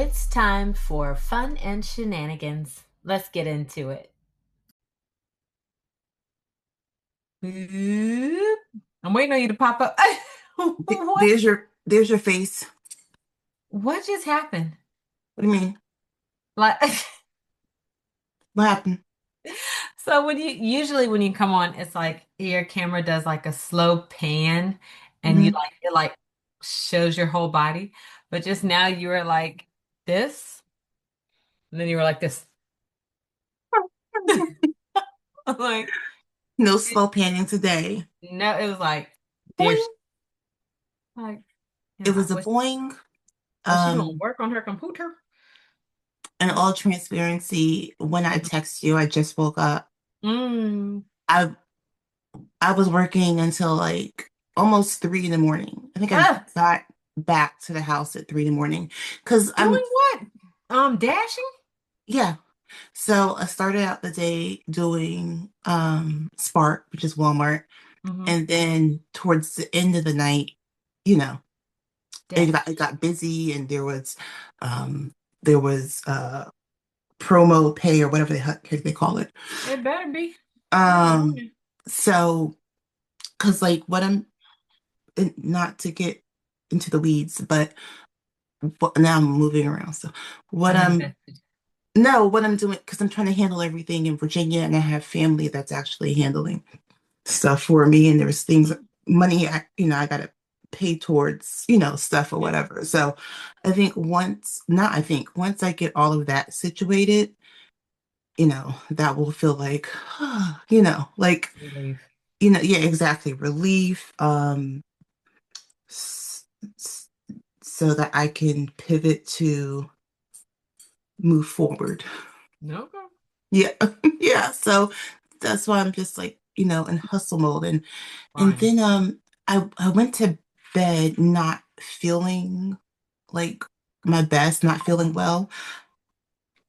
It's time for fun and shenanigans. Let's get into it. Boop. I'm waiting on you to pop up. What? There's your face. What just happened? What do you mean? Like, What happened? so when you come on, it's like your camera does like a slow pan, and you Hmm. like it like shows your whole body. But just now you were like this, and then you were like this. I'm like, No slow panning today. no, it was like Boing. there's like, It was a was boing. she gonna Um, work on her computer? in all transparency, when I text you, I just woke up. Mm. I I was working until like almost 3 in the morning. I think I Ah, got back to the house at 3 in the morning because I'm doing what? Dashing? yeah. So I started out the day doing Spark, which is Walmart, Mm-hmm. and then towards the end of the night, you know. It Dash. got busy and um there was promo pay or whatever the heck they call it. It better be. Good Um morning. so because like what I'm not to get into the weeds, but now I'm moving around. So what I'm I'm invested. no, what I'm doing because I'm trying to handle everything in Virginia and I have family that's actually handling stuff for me and there's things money I gotta pay towards stuff or Yeah. whatever. So I think once I get all of that situated, that will feel like like Relief. yeah, exactly, relief, s- s- so that I can pivot to move forward. No go. Yeah. Yeah, so that's why I'm just like in hustle mode. And Fine. then I went to bed not feeling like my best, not feeling well,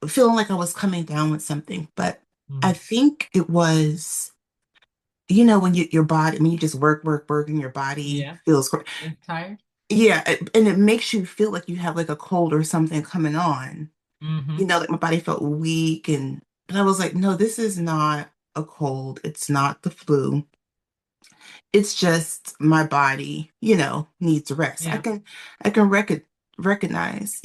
feeling like I was coming down with something. But I Mm. think it was, when your body, when you just work, and your body Yeah. feels It's tired. yeah, and it makes you feel like you have like a cold or something coming on. Mm-hmm. Like my body felt weak and I was like, no, this is not a cold. It's not the flu. It's just my body, needs rest. I Yeah. can I can recognize,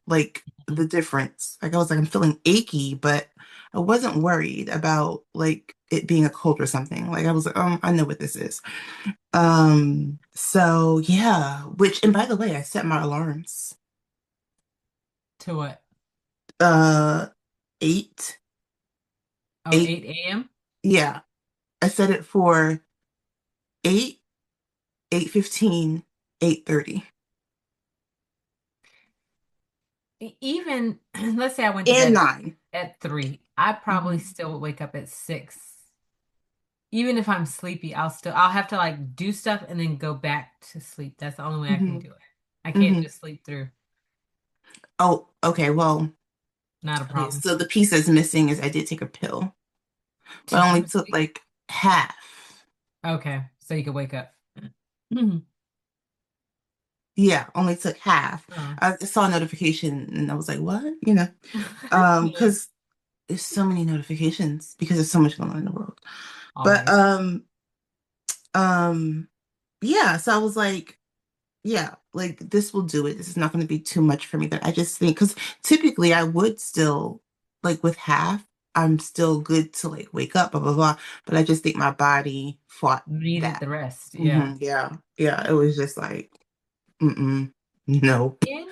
like the difference. Like I was like, I'm feeling achy, but I wasn't worried about like it being a cold or something. Like I was like, I know what this is. So yeah, and by the way, I set my alarms. To what? Uh 8, Oh, 8, 8 a.m.? yeah. I set it for 8, 8:15, 8:30, Even, let's say I went to and bed 9. at 3. I probably Mhm. still would wake up at 6. Even if I'm sleepy, I'll have to like do stuff and then go back to sleep. That's the only way I can Mhm. do it. I can't Mhm. just sleep through. Oh, okay. Well, Not a okay. problem. So the piece that's missing is I did take a pill, but To I go only to took sleep. like half. Okay, so you can wake up. Mhm. Yeah, only took half. Oh. I saw a notification and I was like, what? Yeah, Because there's so many notifications because there's so much going on in the world. But always. um, yeah. So I was like, yeah, like this will do it. This is not going to be too much for me. But I just think because typically I would still like with half, I'm still good to like wake up, blah blah blah. But I just think my body fought Needed that. the rest. Yeah. Yeah, yeah. It was just like, mm-mm, nope. In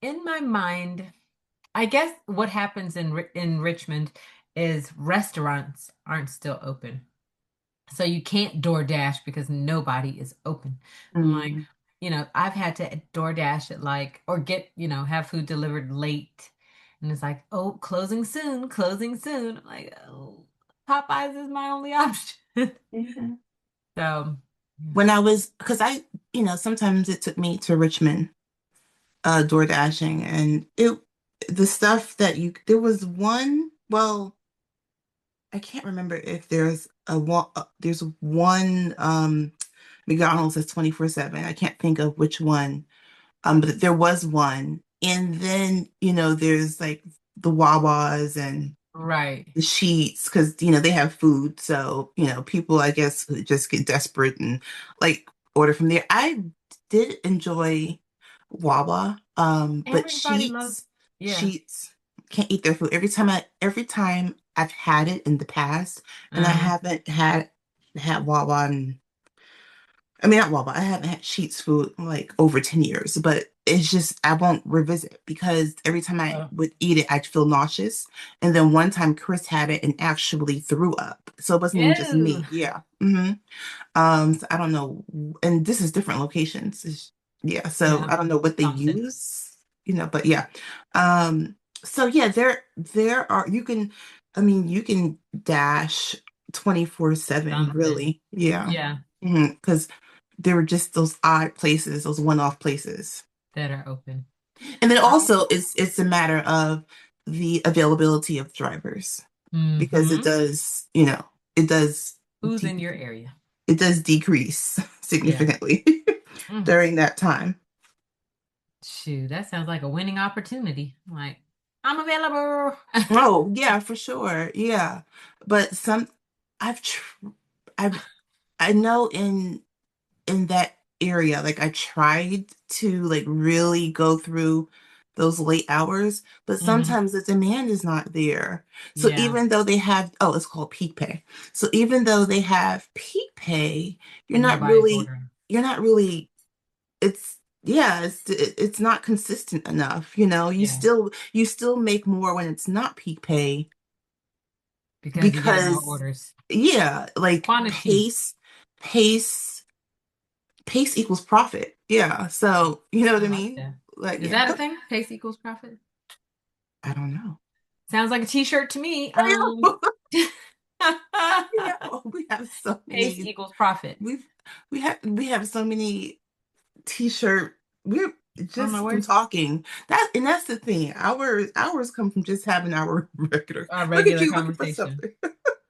in my mind, I guess what happens in Richmond is restaurants aren't still open. So you can't DoorDash because nobody is open. I'm like, Mm. I've had to DoorDash it like or get, have food delivered late. And it's like, oh, closing soon, closing soon. I'm like, oh, Popeyes is my only option. Mhm. So, When I was, because sometimes it took me to Richmond, door dashing, and the stuff that there was one, well, I can't remember if there's one, McDonald's that's 24/7. I can't think of which one, but there was one, And then, there's like the Wawas and Right. the Sheets because, they have food. So, people, I guess, just get desperate and like order from there. I did enjoy Wawa, but Everybody loves, yeah. Sheets can't eat their food. Every time I've had it in the past, and I Uh, haven't had Wawa and I mean, not Wawa. I haven't had Sheets food in like over 10 years, but it's just, I won't revisit because every time I oh. would eat it, I'd feel nauseous. And then one time Chris had it and actually threw up. So it wasn't even just Ew. me. Yeah. So I don't know. And this is different locations. Yeah. So Yeah. I don't know what they Something. use, but yeah. So yeah, there are, I mean, you can dash 24/7, Something. really. Yeah. Yeah. Because there were just those odd places, those one-off places. That are open. And then Um, also it's a matter of the availability of drivers because hmm it does Who's de in your area? it does decrease Yeah. significantly Mm. during that time. Shoot, that sounds like a winning opportunity. Like, I'm available. Oh, yeah, for sure. Yeah. But I've tr I know in that area. Like I tried to like really go through those late hours, but hmm sometimes the demand is not there. So Yeah. even though they have, oh, it's called peak pay. So even though they have peak pay, Nobody's ordering. you're not really, it's, yeah, it's not consistent enough. Yeah. You still make more when it's not peak pay Because you got more because, orders. yeah, like Quantity. pace pace equals profit. Yeah. So, you know what I I like mean? that. Like, Is yeah, that a thing? Pace equals profit? I don't know. Sounds like a t-shirt to me. I know. We have so Pace many. equals profit. We've we have so many t-shirt. We're Oh my just from word. talking. That's the thing. Ours come from just having our regular. Our Look at regular you looking for conversation. something.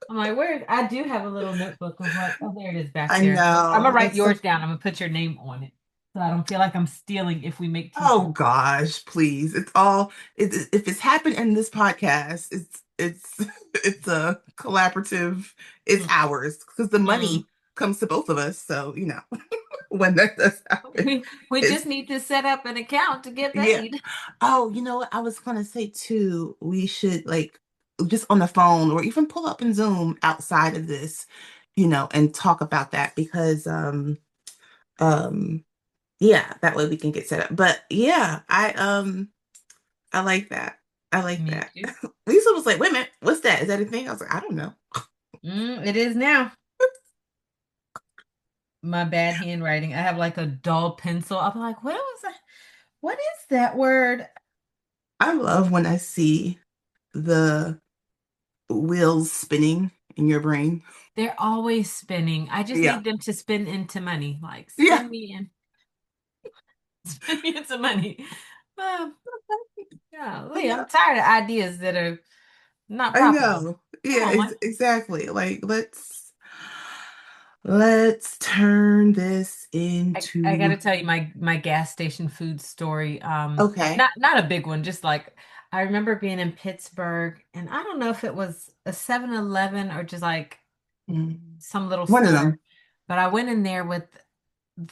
I'm like, where? I do have a little notebook of what. Oh, there it is back I there. I'm gonna know. write That's so yours down. I'm gonna put your name on it, so I don't feel like I'm stealing if we make Oh t-shirts. gosh, please. If it's happened in this podcast, it's it's a collaborative, it's Mm, ours because the mm. money comes to both of us. So, when that does happen, We it's just need to set up an account to get yeah. paid. Oh, you know what I was gonna say too, we should like just on the phone or even pull up in Zoom outside of this, and talk about that because um yeah, that way we can get set up. But yeah, I like that. I like Me that. too. Lisa was like, wait a minute, what's that? Is that a thing? I was like, I don't know. It is now. My bad handwriting. I have like a dull pencil. I'm like, what was that? What is that word? I love when I see the wheels spinning in your brain. They're always spinning. I just Yeah. need them to spin into money. Like, Yeah. spin me in, spin me into money. Um, But golly, yeah, I'm tired of ideas that are not I profitable. know. Come Yeah, on, Mike. exactly. Like let's turn this I got to into tell you my gas station food story. okay. Not a big one, just like I remember being in Pittsburgh, and I don't know if it was a 7-Eleven or just like Mm. some little One of store, them. but I went in there with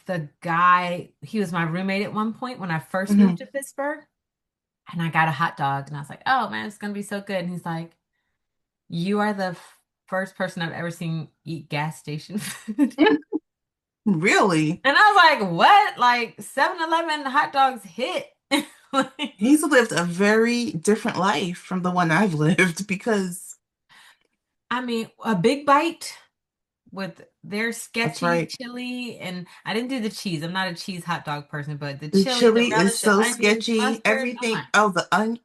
the guy. He was my roommate at one point when I first moved Mhm. to Pittsburgh, and I got a hot dog, and I was like, "Oh man, it's gonna be so good." And he's like, "You are the first person I've ever seen eat gas station food." Really? And I was like, what? Like 7-Eleven hot dogs hit. Like, He's lived a very different life from the one I've lived because I mean, a big bite with their that's sketchy right. chili. And I didn't do the cheese. I'm not a cheese hot dog person, but the The chili, the chili is relish, the so onions, sketchy. mustard. I'm Everything. like, Oh, the onion.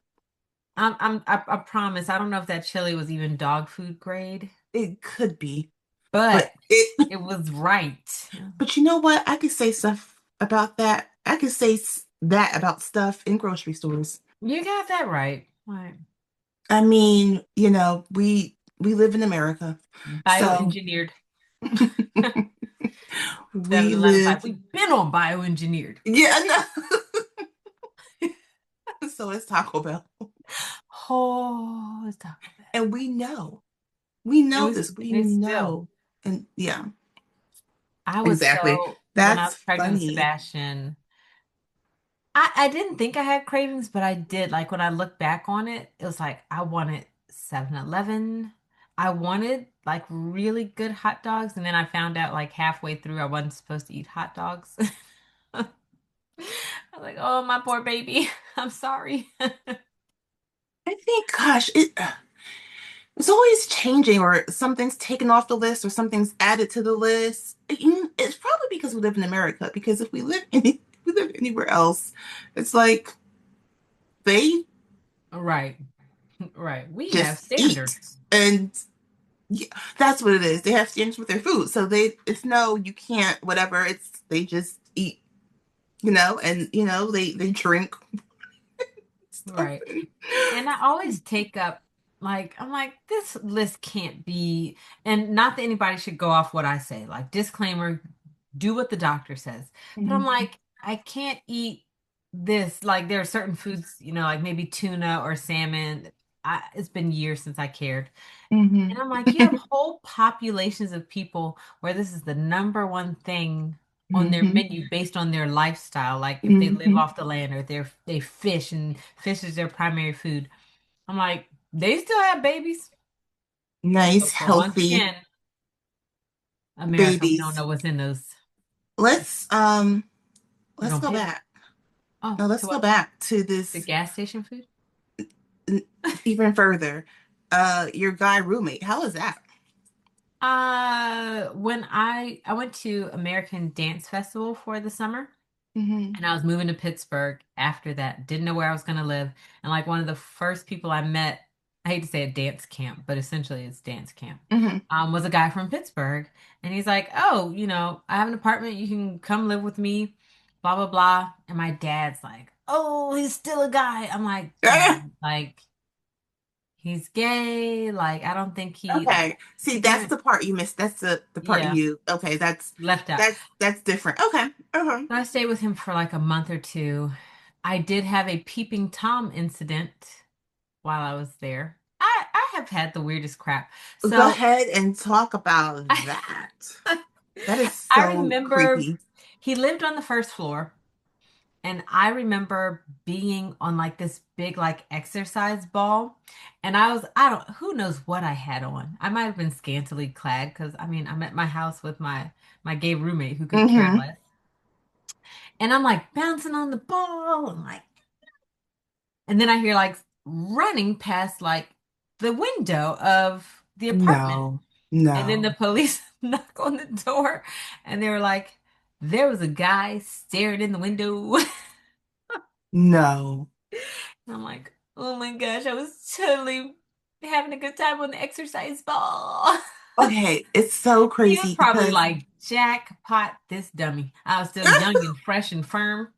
I promise. I don't know if that chili was even dog food grade, It could be, but but it. it was right. But you know what? I could say stuff about that. I could say that about stuff in grocery stores. You got that right. Right. I mean, we live in America, so Bioengineered. we 7-Eleven's like, live. we've been on bioengineered. Yeah, no. So it's Taco Bell. Oh, it's Taco Bell. And we It know was this, we it's still. know. And yeah, I was exactly. so when I was That's pregnant with funny. Sebastian. I didn't think I had cravings, but I did. Like when I look back on it, it was like I wanted 7-Eleven. I wanted like really good hot dogs, and then I found out like halfway through I wasn't supposed to eat hot dogs. I was like, oh, my poor baby. I'm sorry. I think, gosh, it's always changing, or something's taken off the list, or something's added to the list. It's probably because we live in America. Because if we live anywhere else, it's like they Right, right. We have just eat, standards. and yeah, that's what it is. They have standards with their food, so it's no, you can't, whatever. It's they just eat, and they drink stuff. Right. And I always take up, like, I'm like, this list can't be, and not that anybody should go off what I say, like, disclaimer, do what the doctor says. But I'm Mhm. like, I can't eat this. Like, there are certain foods, like maybe tuna or salmon. It's been years since I cared. And Mhm. I'm like, you have whole populations of people where this is the number one thing on their Mhm. menu based on their lifestyle. Like if they live Mhm. off the land or they fish and fish is their primary food. I'm like, they still have babies. Nice, But once healthy again, America, we don't babies. know what's in those. Let's We let's don't go pay. back. Oh, No, to let's go what? back to The this gas station food? n- even further. Your guy roommate, how is that? When I went to American Dance Festival for the summer. Hmm. And I was moving to Pittsburgh after that. Didn't know where I was going to live. And like one of the first people I met, I hate to say a dance camp, but essentially it's dance camp, Hmm. was a guy from Pittsburgh. And he's like, oh, I have an apartment. You can come live with me, blah, blah, blah. And my dad's like, oh, he's still a guy. I'm like, Dad, like, he's gay. Like, I don't think like, Okay. See, he that's didn't, the part you missed. That's the part yeah, you, okay, left out. that's different. Okay. Uh-huh. I stayed with him for like a month or two. I did have a peeping Tom incident while I was there. I have had the weirdest crap. Go So ahead and talk about I, that. That is I so remember creepy. he lived on the first floor, and I remember being on like this big like exercise ball, and I don't who knows what I had on. I might have been scantily clad because I mean I'm at my house with my gay roommate who could care Hmm. less, and I'm like bouncing on the ball and like. And then I hear like running past like the window of the apartment. No, And then the no, police knock on the door and they were like, there was a guy staring in the window. And no. I'm like, oh my gosh, I was totally having a good time on the exercise ball. Okay, it's so He was crazy probably because like, jackpot this dummy. I was still young and fresh and firm.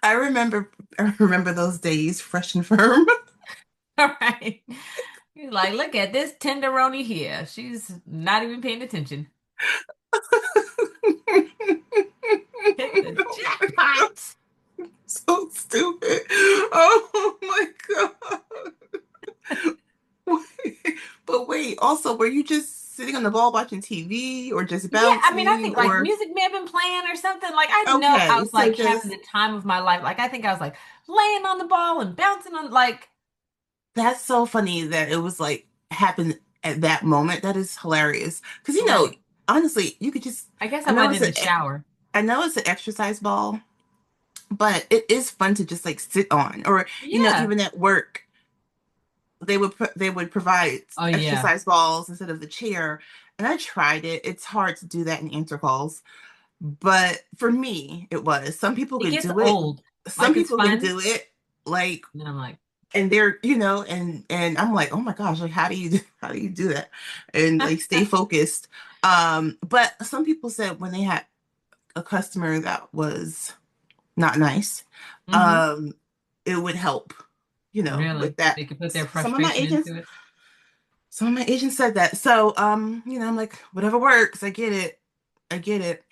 I remember I remember those days, fresh and firm. All right. He's like, look at this tenderoni here. She's not even paying attention. Hit the jackpot. So stupid. Oh my God. But wait, also, were you just sitting on the ball watching TV, or just Yeah, I mean, I bouncing, think like or music may have been playing or something. Like I know I okay, was so like having just the time of my life. Like I think I was like laying on the ball and bouncing on like that's so funny that it was like happened at that moment. That is hilarious. Because right. honestly, you could just I guess I I know wasn't it's in the a shower. I know it's an exercise ball, but it is fun to just like sit on, or Yeah. even at work they would provide Oh yeah. exercise balls instead of the chair. And I tried it. It's hard to do that in intervals, but for me, it was. Some people It could gets do it. old. Some Like it's people can fun. do it like, And then I'm like, and they're, and I'm like, oh my gosh, like how do you do that and like stay focused? But some people said when they had a customer that was not nice, mm-hmm. um, it would help, with Really? that. They could put their Some of my frustration agents into it. Some of my agents said that. So, I'm like, whatever works. I get it.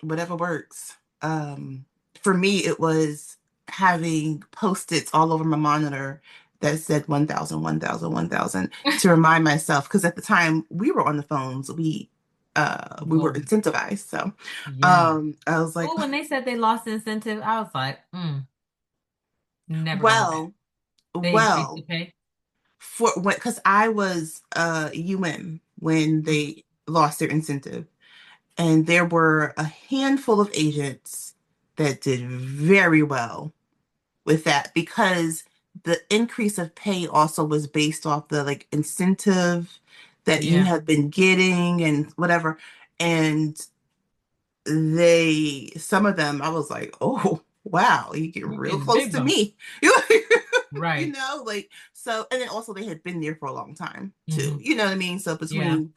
Whatever works. For me, it was. having post-its all over my monitor that said 1,000, 1,000, 1,000 to remind myself, because at the time we were on the phones, we were Oh, incentivized. So yeah. I was like, Oh, when they said they lost the incentive, I was like, never gonna happen. well, They increased the well, pay. for what, because I was UM when Mm. they lost their incentive. And there were a handful of agents that did very well with that because the increase of pay also was based off the like incentive that you Yeah, have been getting and whatever. And some of them, I was like, oh, wow, you get you're real getting close big to bucks. me. Right. Like, so, and then also they had been there for a long time too. Hmm. You know what I mean? So Yeah. between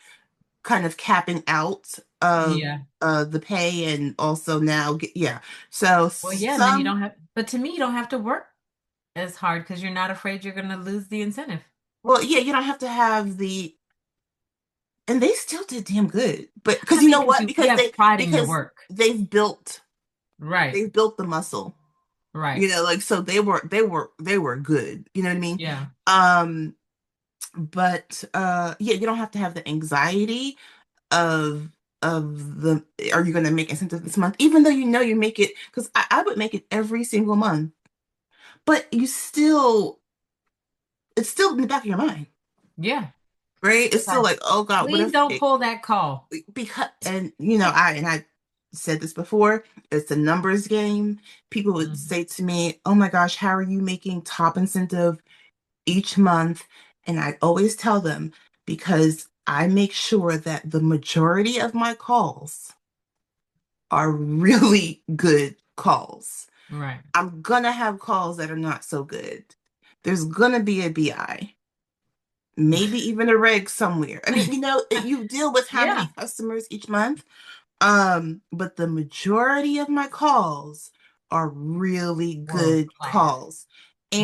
kind of capping out of Yeah. the pay and also now yeah. So Well, yeah, and then you some, don't have, but to me, you don't have to work as hard because you're not afraid you're going to lose the incentive. well, yeah, you don't have to have the, and they still did damn good. But I because you mean, know because what? you have pride in your work. They've built Right. the muscle. Right. Like so they were good. You know what I mean? Yeah. Um, but yeah, you don't have to have the anxiety of the are you going to make incentive this month, even though you know you make it, because I would make it every single month, but it's still in the back of your mind, Yeah. right? It's It's still like, like, oh God, what please if don't pull that call. because, and I said this before, it's a numbers game. People would Mhm. say to me, oh my gosh, how are you making top incentive each month? And I always tell them, because I make sure that the majority of my calls are really good calls. Right. I'm gonna have calls that are not so good. There's gonna be a BI, maybe even a reg somewhere. I mean, you deal with how many Yeah. customers each month. But the majority of my calls are really World good class. calls. Hmm.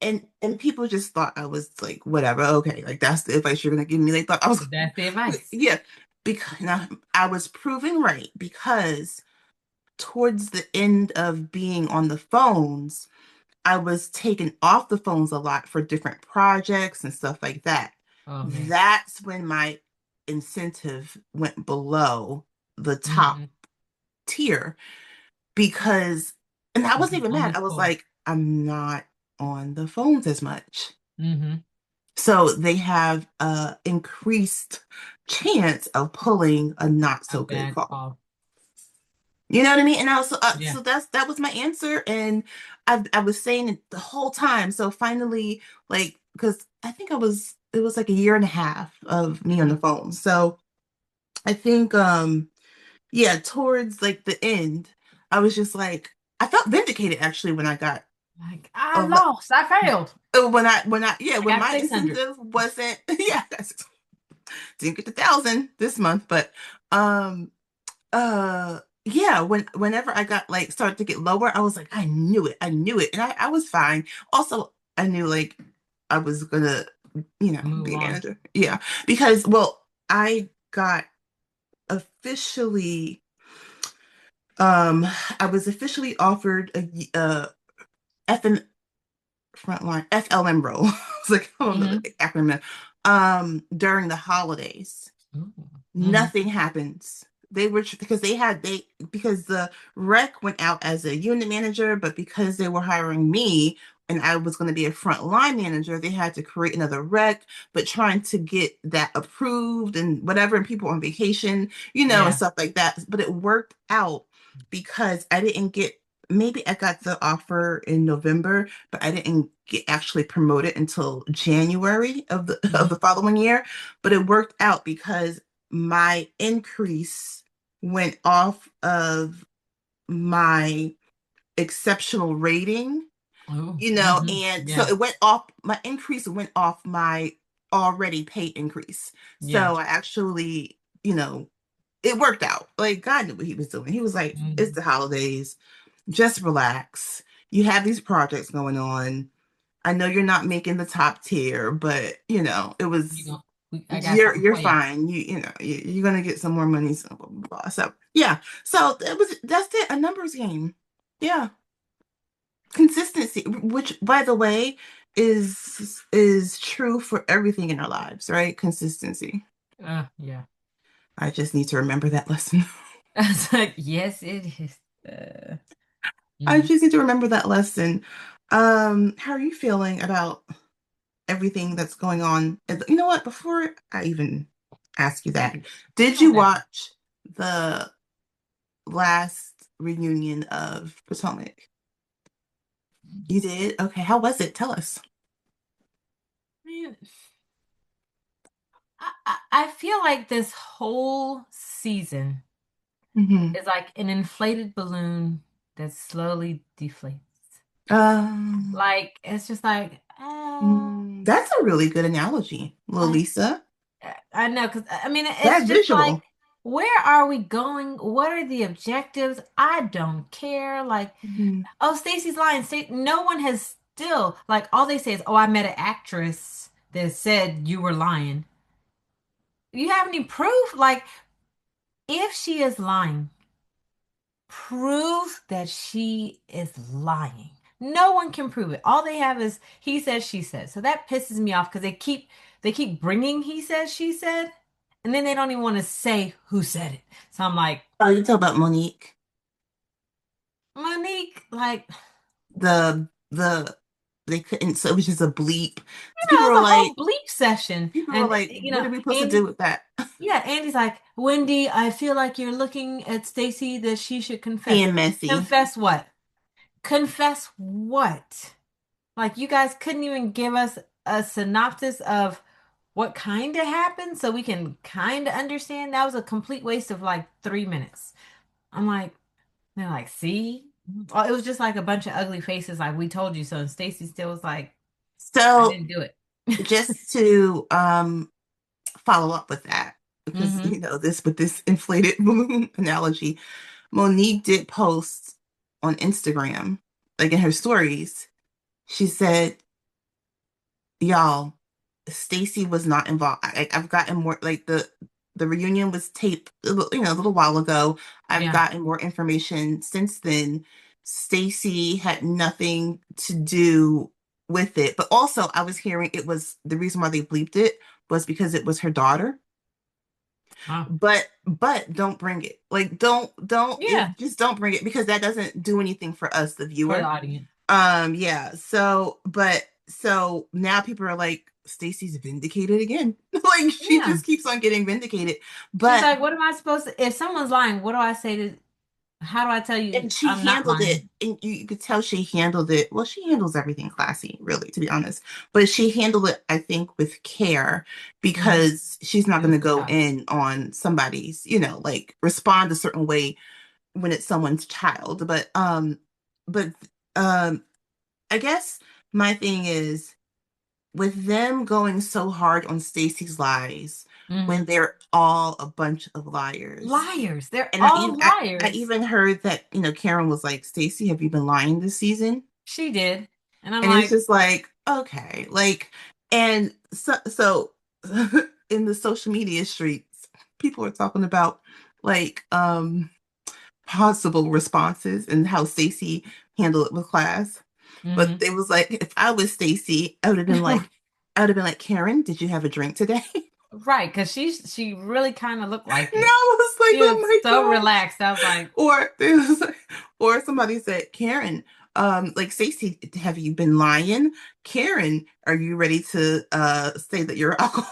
And and people just thought I was like, whatever, okay, like that's the advice you're gonna give me. They thought I was That's the advice. yeah, because now I was proven right because towards the end of being on the phones, I was taken off the phones a lot for different projects and stuff like that. Oh man. That's when my incentive went below the top Hmm. tier because, and I wasn't even On mad. the I was phone. like, I'm not on the phones as much. Hmm. So they have a increased chance of pulling a not A so good bad call. call. You know what I mean? And also, Yeah. so that was my answer, and I was saying it the whole time. So finally, like, because I think it was like a year and a half of me on the Hmm. phone. So I think, yeah, towards like the end, I was just like, I felt vindicated actually when I got Like, I a lost. I failed. yeah, I when got my 600. incentive wasn't yeah, that's didn't get the 1,000 this month, but um. Yeah, whenever I got like started to get lower, I was like, I knew it. I knew it. And I was fine. Also, I knew like I was gonna, Move be a on. manager. Yeah. Because well, I got officially um I was officially offered FM frontline FLM role. It's like, I don't know the Hmm. acronym. During the holidays. Hmm. Nothing happens. They were because because the rec went out as a unit manager, but because they were hiring me and I was going to be a front line manager, they had to create another rec, but trying to get that approved and whatever, and people on vacation, and Yeah. stuff like that. But it worked out because I didn't get, maybe I got the offer in November, but I didn't get actually promoted until January of the of the Hmm. following year. But it worked out because my increase went off of my exceptional rating, Oh. Hmm. and so Yeah. my increase went off my already paid increase. Yeah. So I actually, it worked out. Like God knew what he was doing. He was like, it's Hmm. the holidays, just relax. You have these projects going on. I know you're not making the top tier, but it You was go. I got something you're for you. fine. You're gonna get some more money. So blah, blah, blah. So yeah. So that's it. A numbers game. Yeah. consistency, which by the way is true for everything in our lives, right? Consistency. Yeah. I just need to remember that lesson. I was like, yes, it is. I Mhm. just need to remember that lesson. How are you feeling about everything that's going on? And you know what? Before I even ask you that, did you Okay. watch the last reunion of Potomac? You did? Okay, how was it? Tell us. Man, I feel like this whole season Hmm. is like an inflated balloon that slowly deflates. Um, Like it's just like, that's a really good analogy, like Lisa. I know because I mean it's That just like, visual. where are we going? What are the objectives? I don't care. Like, Mhm. oh, Stacy's lying. No one has still like all they say is, oh, I met an actress that said you were lying. You have any proof? Like, if she is lying, prove that she is lying. No one can prove it. All they have is he says, she said. So that pisses me off because they keep bringing he says, she said, and then they don't even want to say who said it. So I'm like, Oh, you talk about Monique. Monique, like, The they couldn't, so it was just a bleep. So you know, it was a whole bleep session. people were And like, you what know, are we supposed to do Andy, with that? yeah, Andy's like, Wendy, I feel like you're looking at Stacy that she should confess. Being messy. Confess what? Confess what? Like, you guys couldn't even give us a synopsis of what kind of happened so we can kind of understand. That was a complete waste of like 3 minutes. I'm like, they're like, see? Oh, it was just like a bunch of ugly faces, like we told you so. And Stacy still was like, I So didn't do it. just to follow up with that, because Hmm. this with this inflated balloon analogy, Monique did post on Instagram, like in her stories, she said, y'all, Stacy was not involved. I've gotten more, like the reunion was taped a little while ago. I've Yeah. gotten more information since then. Stacy had nothing to do with it. But also I was hearing it was the reason why they bleeped it was because it was her daughter. Oh, But don't bring it. Like don't yeah. just don't bring it, because that doesn't do anything for us, the For the viewer. audience. Yeah. So now people are like, Stacy's vindicated again. Like she Yeah. just keeps on getting vindicated. She's But like, what am I supposed to, if someone's lying, what do I say to, how do I tell you and she I'm not handled it, lying? and you could tell she handled it. Well, she handles everything classy, really, to be honest. But she handled it, I think, with care, Hmm. because she's not It going was to the go child. in on somebody's, like respond a certain way when it's someone's child. But I guess my thing is, with them going so hard on Stacy's lies when Hmm. they're all a bunch of liars. Liars. They're And all I liars. even heard that, Karen was like, Stacy, have you been lying this season? She did. And I'm And it's like, just like, okay, like, and so in the social media streets, people are talking about like possible responses and how Stacy handled it with class. But hmm. it was like, if I was Stacy, I would have been like, Karen, did you have a drink today? Right, because she really kind of looked like And it. I was like, She oh was my so gosh. relaxed. I was like, Or it was like, or somebody said, Karen, like Stacey, have you been lying? Karen, are you ready to say that you're alcoholic?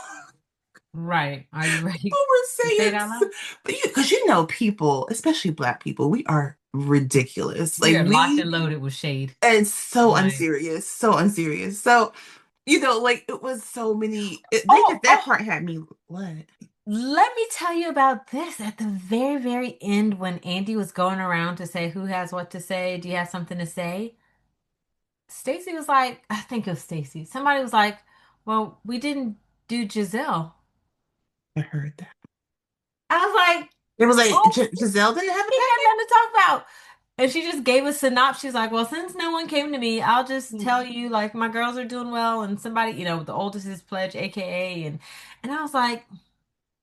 right. Are you People ready were to say it saying, out loud? but because people, especially Black people, we are ridiculous. We Like are locked we, and loaded with shade. and I'm so like, unserious, so unserious. So, like it was so many. They oh, just that oh, part had me. What? let me tell you about this at the very, very end when Andy was going around to say who has what to say. Do you have something to say? Stacy was like, I think it was Stacy. Somebody was like, well, we didn't do Giselle. I heard that. I was like, It was like oh, Giselle didn't have a he got packet. nothing to talk about. And she just gave a synopsis. She's like, well, since no one came to me, I'll just tell you, like, my girls are doing well, and somebody, the oldest is Pledge, aka, and I was like,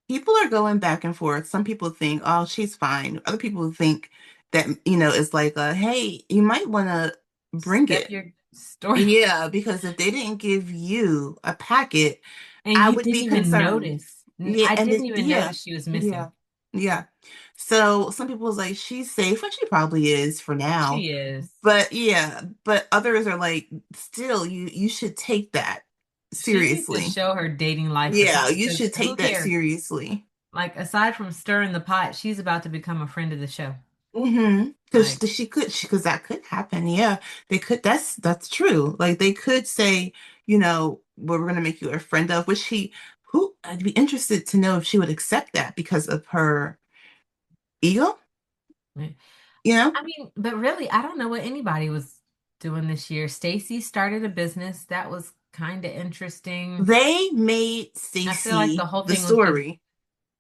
People are going back and forth. Some people think, oh, she's fine. Other people think that, it's like, hey, you might want to bring Step it. your story. Yeah, because if they didn't give you a packet, And I you would didn't be even concerned. notice. Yeah, I and didn't even yeah, notice she was yeah, missing. yeah. So some people was like, she's safe, and she probably is for now. She is. But yeah, but others are like, still, you should take that She needs to seriously. show her dating life or Yeah, something you because should who take that cares? seriously. Like, aside from stirring the pot, she's about to become a friend of the show. Mm-hmm. Because Like, she could, because that could happen. Yeah, they could. That's true. Like they could say, well, we're gonna make you a friend of, which who I'd be interested to know if she would accept that because of her ego. You know, I mean, but really, I don't know what anybody was doing this year. Stacy started a business that was kind of interesting. they made I feel like the Stacy whole the thing was just, story.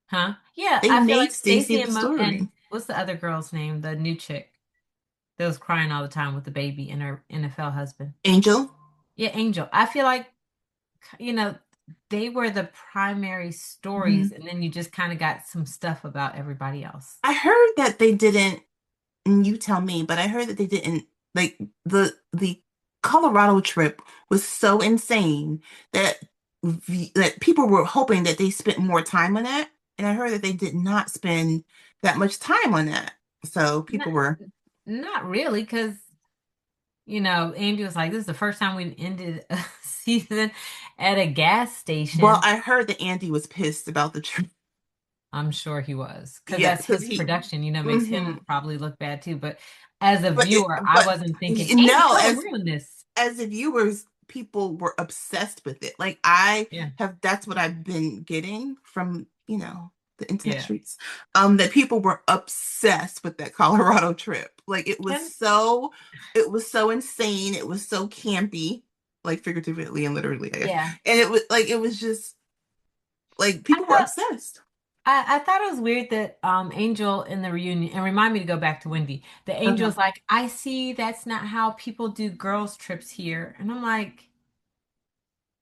huh? Yeah, They I feel made like Stacy Stacy the and story. what's the other girl's name? The new chick that was crying all the time with the baby and her NFL husband. Angel. Yeah, Angel. I feel like, you know, they were the primary Mhm. stories, and then you just kind of got some stuff about everybody else. I heard that they didn't. And you tell me, but I heard that they didn't like the Colorado trip was so insane that that people were hoping that they spent more time on that, and I heard that they did not spend that much time on that. So Not, people were, not really, because Andy was like, "This is the first time we've ended a season at a gas well, station." I heard that Andy was pissed about the trip. I'm sure he was, because Yeah, that's because his he, production. Makes hmm him probably look bad too. But as a but viewer, I but wasn't thinking, "Andy, no, don't ruin this." as the viewers, people were obsessed with it. Like I Yeah, have, that's what I've been getting from, the internet yeah. streets. That people were obsessed with that Colorado trip. Like And it was so insane. It was so campy, like figuratively and literally, I guess. yeah, And it was just like I people were thought obsessed. I thought it was weird that Angel in the reunion, and remind me to go back to Wendy. The Uh-huh. Angel's like, I see that's not how people do girls' trips here. And I'm like,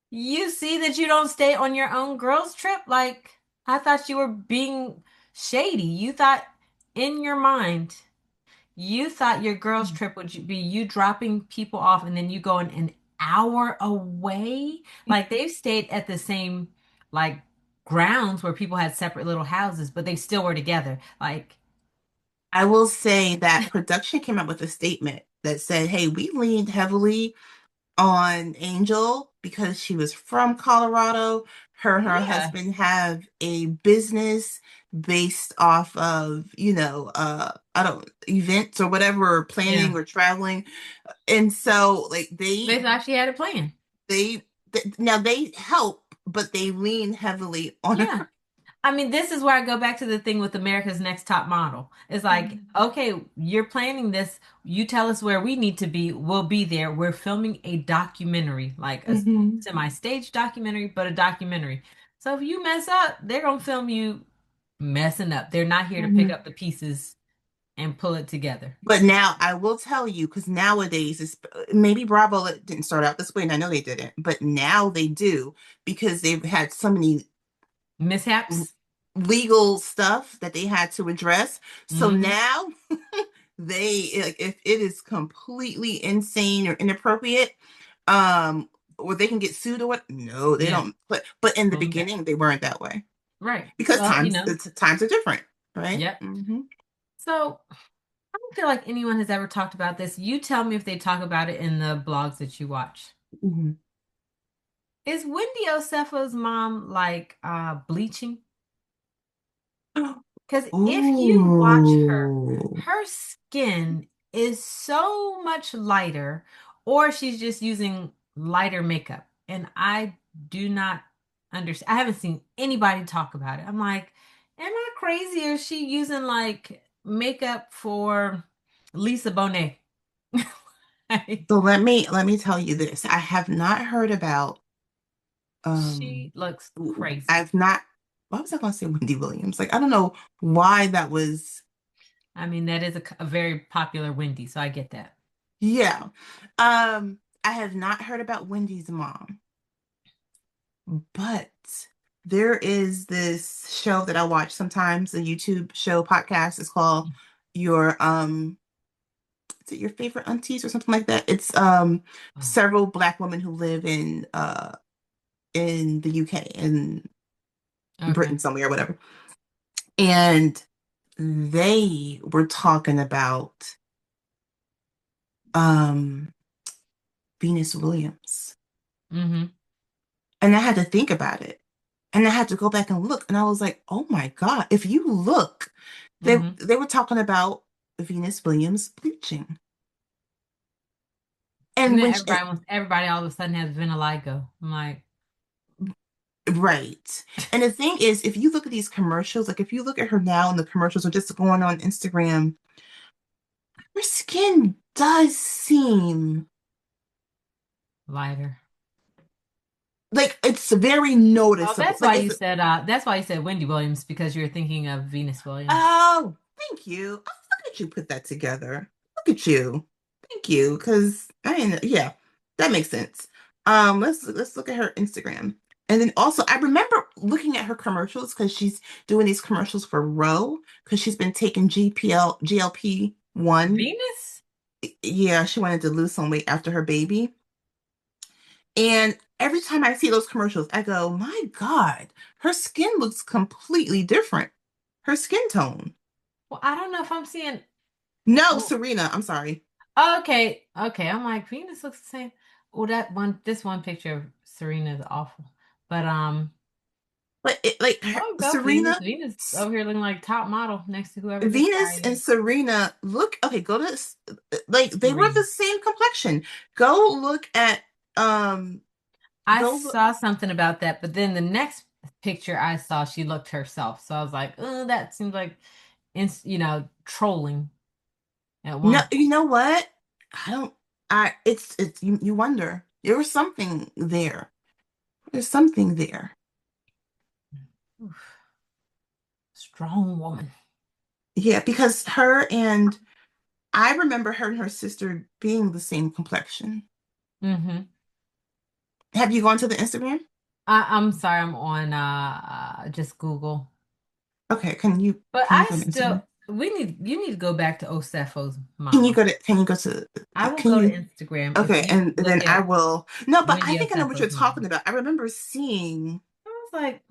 you see that you don't stay on your own girls' trip? Like, I thought you were being shady. You thought in your mind, you thought your girls' trip would be you dropping people off and then you going an hour away. Like they've stayed at the same like grounds where people had separate little houses, but they still were together. Like, I will say that production came out with a statement that said, "Hey, we leaned heavily on Angel because she was from Colorado. Her and her yeah, husband have a business based off of, I don't events or whatever, or yeah. planning or traveling. And so like They thought she had a plan. now they help, but they lean heavily on Yeah. her. I mean, this is where I go back to the thing with America's Next Top Model. It's like, okay, you're planning this. You tell us where we need to be. We'll be there. We're filming a documentary, like a Mhm. semi-stage documentary, but a documentary. So if you mess up, they're gonna film you messing up. They're not here to pick Mhm. up the pieces and pull it together. But now I will tell you, because nowadays it's maybe Bravo didn't start out this way, and I know they didn't, but now they do because they've had so many Mishaps. legal stuff that they had to address. So Hmm. now like if it is completely insane or inappropriate, or they can get sued or what? No, they Yeah, don't. But in the pull them back. beginning, they weren't that way Right. because Well, times are different, right? yep. Hmm. So I don't feel like anyone has ever talked about this. You tell me if they talk about it in the blogs that you watch. Hmm. Is Wendy Osefo's mom like bleaching? Because if you watch her, Ooh. her skin is so much lighter, or she's just using lighter makeup. And I do not understand. I haven't seen anybody talk about it. I'm like, am I crazy? Or is she using like makeup for Lisa Bonet? So let me tell you this. I have not heard about She looks crazy. I've not why was I gonna say Wendy Williams? Like I don't know why that was. I mean, that is a very popular Wendy, so I get that. Yeah. I have not heard about Wendy's mom, but there is this show that I watch sometimes, a YouTube show podcast. It's called Your is it Your Favorite Aunties or something like that? It's Oh, several Black women who live in the UK, in okay. Britain somewhere or whatever. And they were talking about um Venus Williams. Mm-hmm. And I had to think about it. And I had to go back and look. And I was like, oh my God, if you look, Mm-hmm. they were talking about Venus Williams bleaching. And And then when she, everybody all of a sudden has vitiligo. I'm like, right. And the thing is, if you look at these commercials, like if you look at her now in the commercials or just going on Instagram, her skin does seem lighter. like it's very Oh, noticeable. Like it's, that's why you said Wendy Williams because you're thinking of Venus Williams. oh, thank you. Oh, look at you put that together. Look at you. Thank you. Because I didn't, yeah, that makes sense. Let's look at her Instagram. And then also I remember looking at her commercials because she's doing these commercials for Roe because she's been taking GLP-1. Venus? Yeah, she wanted to lose some weight after her baby. And every time I see those commercials, I go, my God, her skin looks completely different. Her skin tone. Well, I don't know if I'm seeing. No, Oh, Serena, I'm sorry. okay, okay. I'm like Venus looks the same. Oh, this one picture of Serena is awful. But But like oh, go Venus. Serena, Venus over here looking like top model next to whoever this Venus guy and is. Serena look okay. Go to like they were the Serena. same complexion. Go look at um. I Go look. saw something about that, but then the next picture I saw, she looked herself. So I was like, oh, that seems like, trolling at No, one you point. know what? I don't. I it's you wonder. There was something there. There's something there. Oof, strong woman. Yeah, because her and I remember her and her sister being the same complexion. Mm-hmm. Have you gone to the Instagram? I'm sorry, I'm on just Google. Okay, But can you go to Instagram? you need to go back to Osefo's mama. Can you go to I will can go to you Instagram if okay, you and then look I at will no, but I Wendy think I know what you're Osefo's mama. talking about. I remember seeing I was like,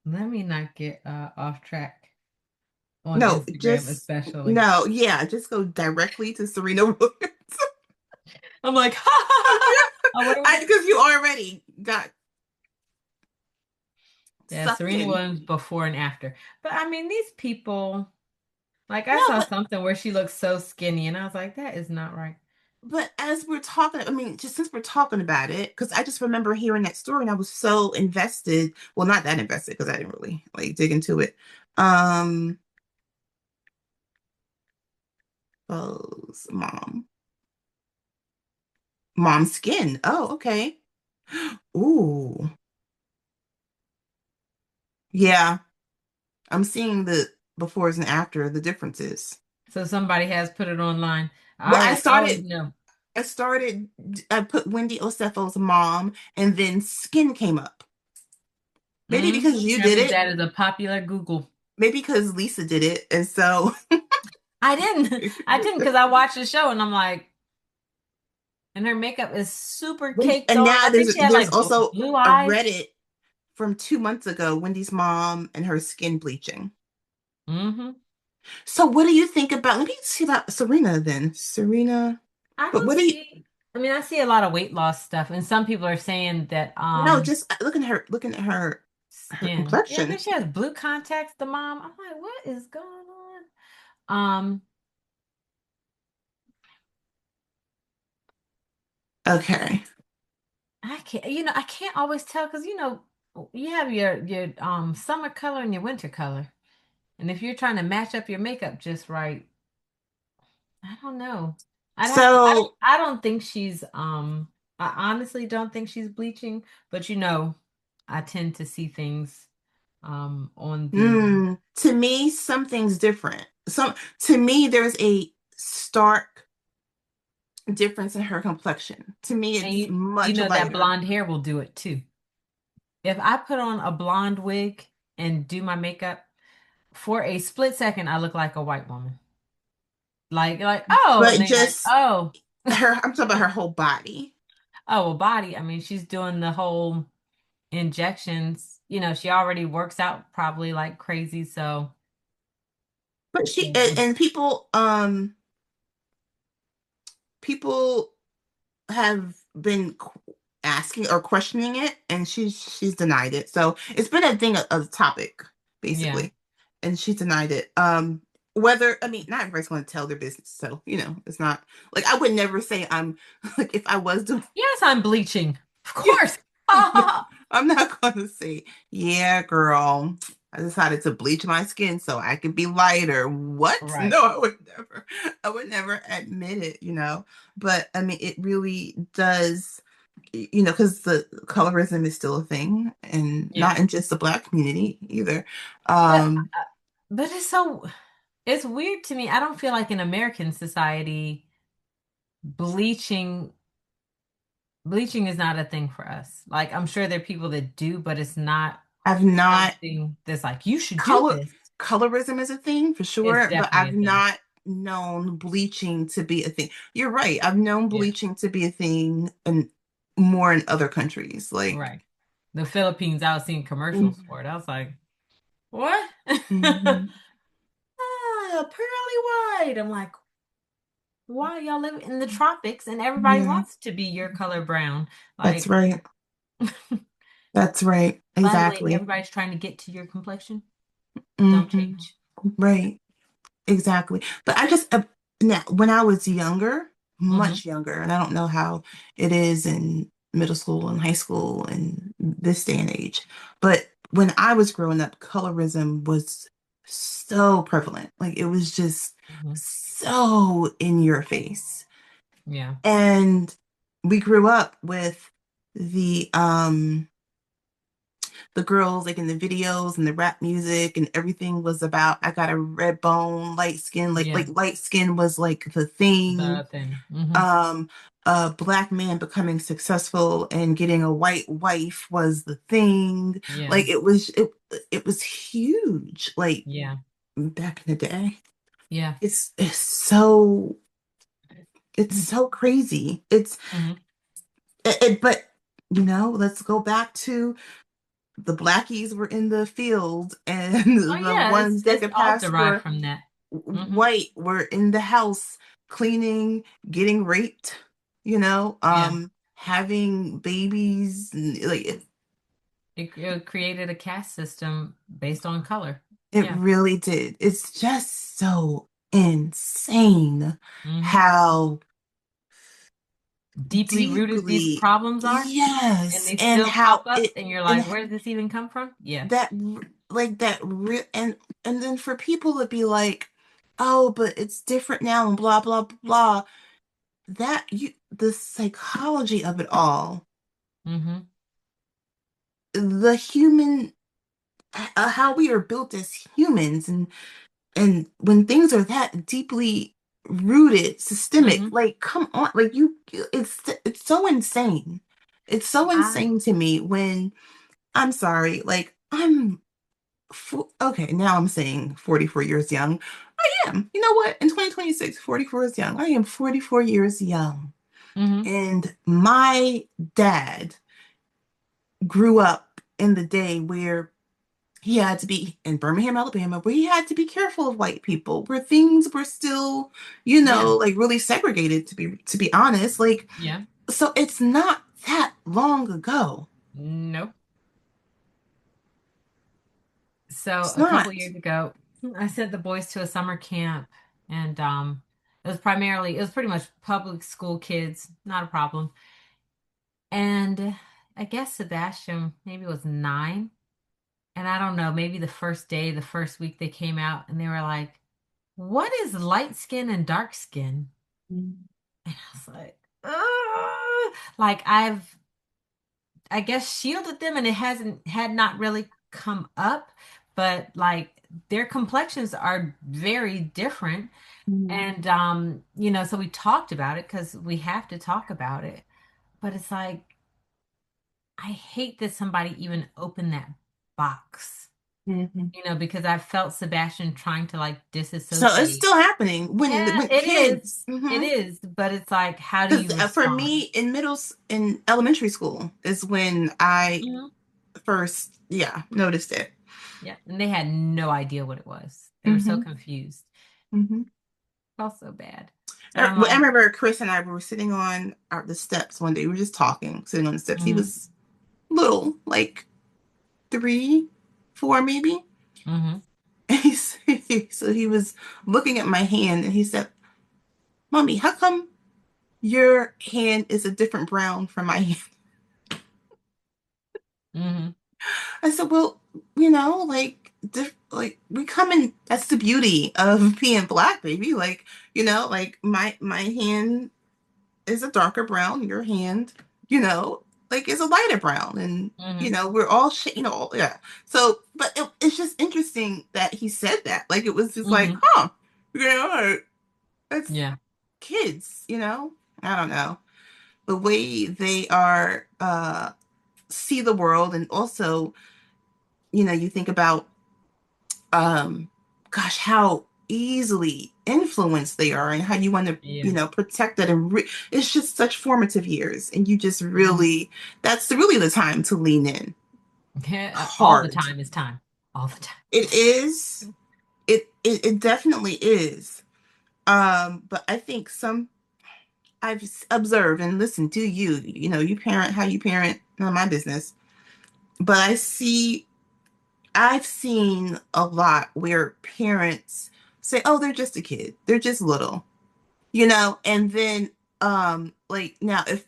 let me not get off track on no, Instagram, just especially. no, yeah, just go directly to Serena Williams. I'm like, ha ha ha ha. Oh, what are we I doing? because you already got Yeah, sucked Serena in. Williams before and after. But I mean, these people, like I No, saw something where she looks so skinny, and I was like, that is not right. but as we're talking, I mean, just since we're talking about it, because I just remember hearing that story and I was so invested. Well, not that invested because I didn't really like dig into it. Um, Bo's mom's skin. Oh, okay. Ooh, yeah. I'm seeing the befores and after the differences. So somebody has put it online. Well, I always know. I started, I put Wendy Osefo's mom, and then skin came up. Maybe because you That did means it, that is a popular Google. maybe because Lisa did it, and so. I didn't. I didn't because I watched the show and I'm like, and her makeup is super caked And on. now I think she had there's like also blue a eyes. Reddit from 2 months ago, Wendy's mom and her skin bleaching. hmm So what do you think about, let me see about Serena then. Serena, I but don't what do you, see. I mean, I see a lot of weight loss stuff, and some people are saying that no, just looking at her skin. Yeah, then complexion. she has blue contacts, the mom. I'm like, what is going on? Okay. I can't, I can't always tell because you have your summer color and your winter color. And if you're trying to match up your makeup just right, I don't know. So, I don't think she's I honestly don't think she's bleaching, but I tend to see things on the to me, something's different. To me, there's a stark difference in her complexion. To me, and it's you much know that lighter. blonde hair will do it too. If I put on a blonde wig and do my makeup, for a split second, I look like a white woman. Oh, and But they like, just oh, her, I'm talking about her whole body. oh, well, body. I mean, she's doing the whole injections. She already works out probably like crazy. So, But she would, and people have been asking or questioning it, and she's denied it. So it's been a thing, a topic, yeah. basically, and she denied it. Whether I mean, not everybody's going to tell their business, so it's not like I would never say I'm like if I was doing. Yes, I'm bleaching. Of Yeah, course. I'm not going to say, yeah, girl. I decided to bleach my skin so I could be lighter. What? Right. No, I would never admit it. But I mean, it really does, because the colorism is still a thing and Yeah. not in just the Black community either. But Um, but it's weird to me. I don't feel like in American society bleaching bleaching is not a thing for us. Like I'm sure there are people that do, but it's not I've not something that's like you should do color this. colorism is a thing for It's sure, but definitely I've a thing. not known bleaching to be a thing. You're right. I've known Yeah. bleaching to be a thing and more in other countries. Like, Right. The Philippines, I was seeing commercials mhm, for it. I was like, what? mhm, Pearly white. I'm like, why y'all live in the tropics and everybody yeah, wants to be your color brown? that's Like, right. That's right. by the way, Exactly. everybody's trying to get to your complexion. Don't Hmm. change. Right. Exactly. But I just now when I was younger, Hmm. much younger, and I don't know how it is in middle school and high school and this day and age, but when I was growing up, colorism was so prevalent. Like it was just Hmm. so in your face. Yeah. And we grew up with the the girls like in the videos and the rap music and everything was about I got a red bone, light skin, like Yeah. light skin was like the thing. The thing. Hmm. Um, a black man becoming successful and getting a white wife was the thing. Yeah. Like it was huge, like Yeah. back in the day. Yeah. It's so crazy. Hmm. But let's go back to the blackies were in the field Oh and the yeah, ones that it's could all pass derived for from that. Hmm. white were in the house cleaning, getting raped, Yeah. having babies, like It created a caste system based on color. it Yeah. really did. It's just so insane Hmm. how Deeply rooted these deeply, problems are, and yes, they and still pop how up, it and you're and like, where did this even come from? Yeah. that like that real and then for people to be like, oh, but it's different now and blah blah blah. That you the psychology of it all, Hmm. the human, how we are built as humans, and when things are that deeply rooted, systemic, Hmm. like come on, like it's so insane. It's so I, insane to me when I'm sorry, like okay, now I'm saying 44 years young. I am. You know what? In 2026, 44 is young. I am 44 years young. hmm. And my dad grew up in the day where he had to be in Birmingham, Alabama, where he had to be careful of white people, where things were still, Yeah. like really segregated to be honest. Like, Yeah. so it's not that long ago. Nope. So It's a couple not. years ago, I sent the boys to a summer camp, and it was pretty much public school kids, not a problem. And I guess Sebastian maybe was 9. And I don't know, maybe the first day, the first week they came out and they were like, what is light skin and dark skin? And I was like, "Ugh." Like I guess shielded them and it had not really come up, but like their complexions are very different. Mhm. And so we talked about it because we have to talk about it. But it's like I hate that somebody even opened that box. Mhm. because I felt Sebastian trying to like So it's disassociate. still happening Yeah, when it is. kids. It is, but it's like, how do Because you for me respond? in elementary school is when I Hmm. first, yeah, noticed it. Yeah, and they had no idea what it was. They were so Hmm. confused. Hmm. Felt so bad. But I I'm well, I like, remember Chris and I were sitting on the steps one day. We were just talking, sitting on the steps. He mm-hmm, was little, like 3, 4 maybe. mm-hmm, And so he was looking at my hand and he said, "Mommy, how come your hand is a different brown from my hand?" mm-hmm, I said, "Well, like we come in. That's the beauty of being black, baby. Like, like my hand is a darker brown. Your hand, you know, like is a lighter brown, and mm-hmm, we're all yeah. So, but it's just interesting that he said that. Like, it was just like, mm-hmm. huh, like, that's Yeah. kids. I don't know the way they are see the world, and also, you think about gosh, how easily influenced they are and how you want to, Yeah. protect that. And it's just such formative years. And you just Mm-hmm. really, that's really the time to lean in Yeah, all the hard. time is time. All the It is, it definitely is. But I think I've observed and listened to you parent how you parent, not my business. But I've seen a lot where parents say, "Oh, they're just a kid. They're just little." And then like now if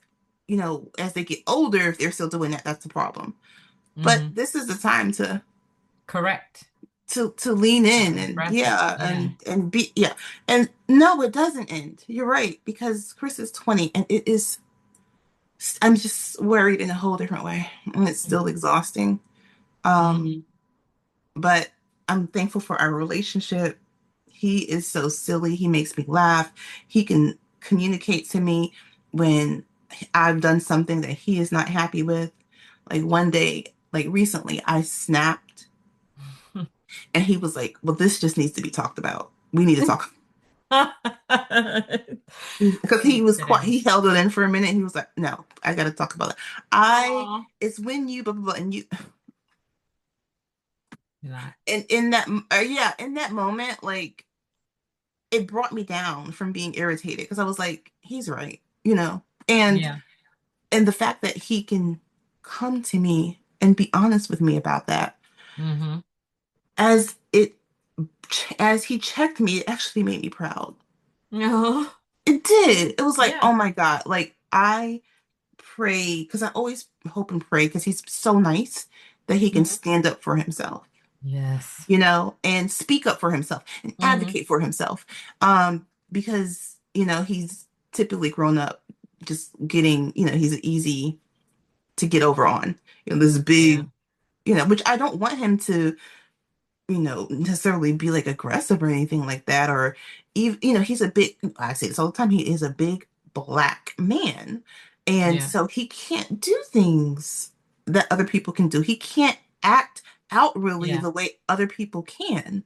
as they get older, if they're still doing that, that's a problem. But time. this is the time to Correct. lean in, and Express it. yeah, Yeah. and be, yeah. And no, it doesn't end. You're right, because Chris is 20, and I'm just worried in a whole different way, and it's still exhausting. Mm-hmm. um but I'm thankful for our relationship. He is so silly. He makes me laugh. He can communicate to me when I've done something that he is not happy with. Like one day, like recently, I snapped and he was like, "Well, this just needs to be talked about. We need to talk." Because he Sweet was quiet. today. He held it in for a minute. He was like, "No, I got to talk about it. Aw. It's when you, blah, blah, blah, and you, You're not. and in that, yeah, in that moment, like, it brought me down from being irritated because I was like, he's right, and Yeah. the fact that he can come to me and be honest with me about that, Mm-hmm. as it as he checked me, it actually made me proud. No. It did. It was like, Yeah. oh my God, like I pray, because I always hope and pray, because he's so nice that he can Hmm. stand up for himself, Yes. and speak up for himself and Mm-hmm. advocate for himself. Because, he's typically grown up just getting, he's easy to get over on, this Yeah. big, which I don't want him to, necessarily be like aggressive or anything like that. Or even, he's a big, I say this all the time, he is a big black man. And Yeah. so he can't do things that other people can do. He can't act out really Yeah. the way other people can,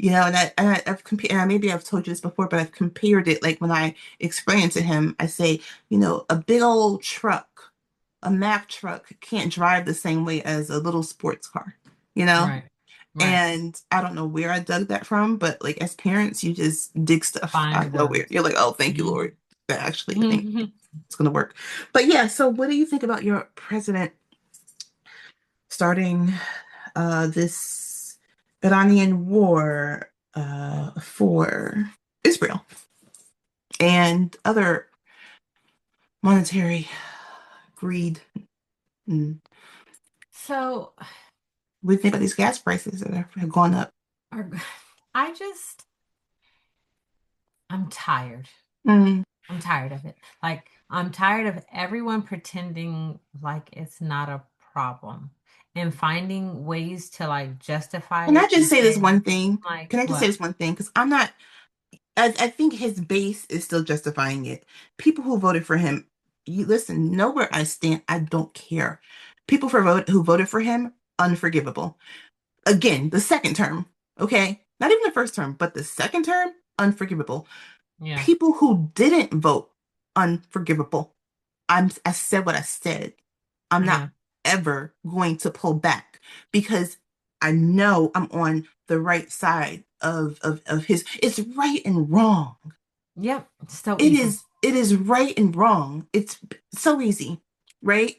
I've compared, and maybe I've told you this before, but I've compared it, like when I explain it to him, I say, a big old truck, a Mack truck can't drive the same way as a little sports car, you know? Right. Right. And I don't know where I dug that from, but like as parents, you just dig stuff Find out the of nowhere. words. You're like, oh, thank you, Mm-hmm. Lord. That actually, I think Mm-hmm. it's going to work. But yeah, so what do you think about your president starting this Iranian war for Israel and other monetary greed? And So, what do you think about these gas prices that have gone up? our- I just, I'm tired. Mm. I'm tired of it. Like, I'm tired of everyone pretending like it's not a problem and finding ways to like justify Can I it just and say this say, one thing? like, Can I just say what? this one thing? Because I'm not, I think his base is still justifying it. People who voted for him, you listen, know where I stand. I don't care. People who voted for him, unforgivable. Again, the second term, okay? Not even the first term, but the second term, unforgivable. Yeah. People who didn't vote, unforgivable. I said what I said. I'm not Yeah. ever going to pull back because I know I'm on the right side of his. It's right and wrong. Yep. So easy. It is right and wrong. It's so easy, right?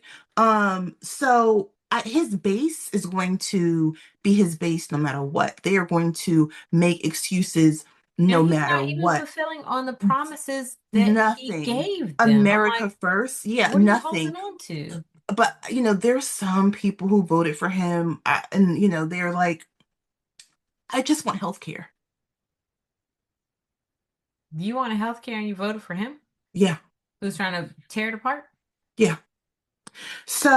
His base is going to be his base no matter what. They are going to make excuses And no he's matter not even what. fulfilling on the promises that he Nothing. gave them. I'm America like, first. Yeah, what are you holding nothing. on to? But there's some people who voted for him, and they're like, I just want health care. You want a health care and you voted for him? Yeah, Who's trying to tear it apart yeah.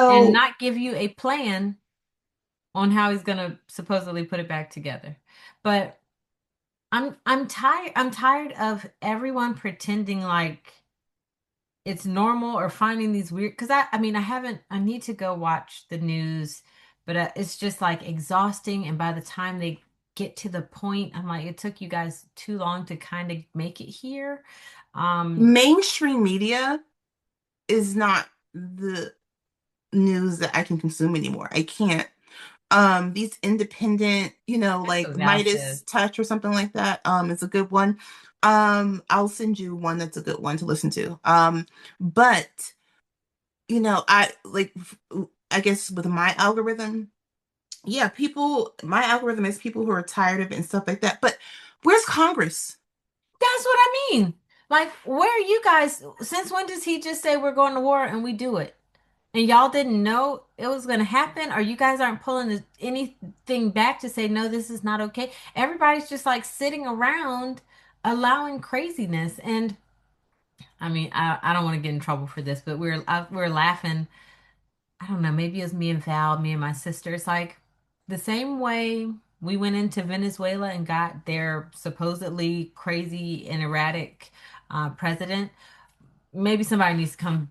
and So not give you a plan on how he's gonna supposedly put it back together. But I'm tired of everyone pretending like it's normal or finding these weird because I mean I need to go watch the news, but it's just like exhausting. And by the time they get to the point, I'm like, it took you guys too long to kind of make it here. Um, mainstream media is not the news that I can consume anymore. I can't. These independent, that's like what Val says. Midas Touch or something like that, is a good one. I'll send you one that's a good one to listen to. But I like, I guess with my algorithm, yeah, my algorithm is people who are tired of it and stuff like that. But where's Congress? That's what I mean. Like, where are you guys? Since when does he just say we're going to war and we do it? And y'all didn't know it was going to happen, or you guys aren't pulling anything back to say, no, this is not okay. Everybody's just like sitting around allowing craziness. And I mean, I don't want to get in trouble for this, but we're laughing. I don't know, maybe it was me and Val, me and my sister. It's like the same way we went into Venezuela and got their supposedly crazy and erratic president. Maybe somebody needs to come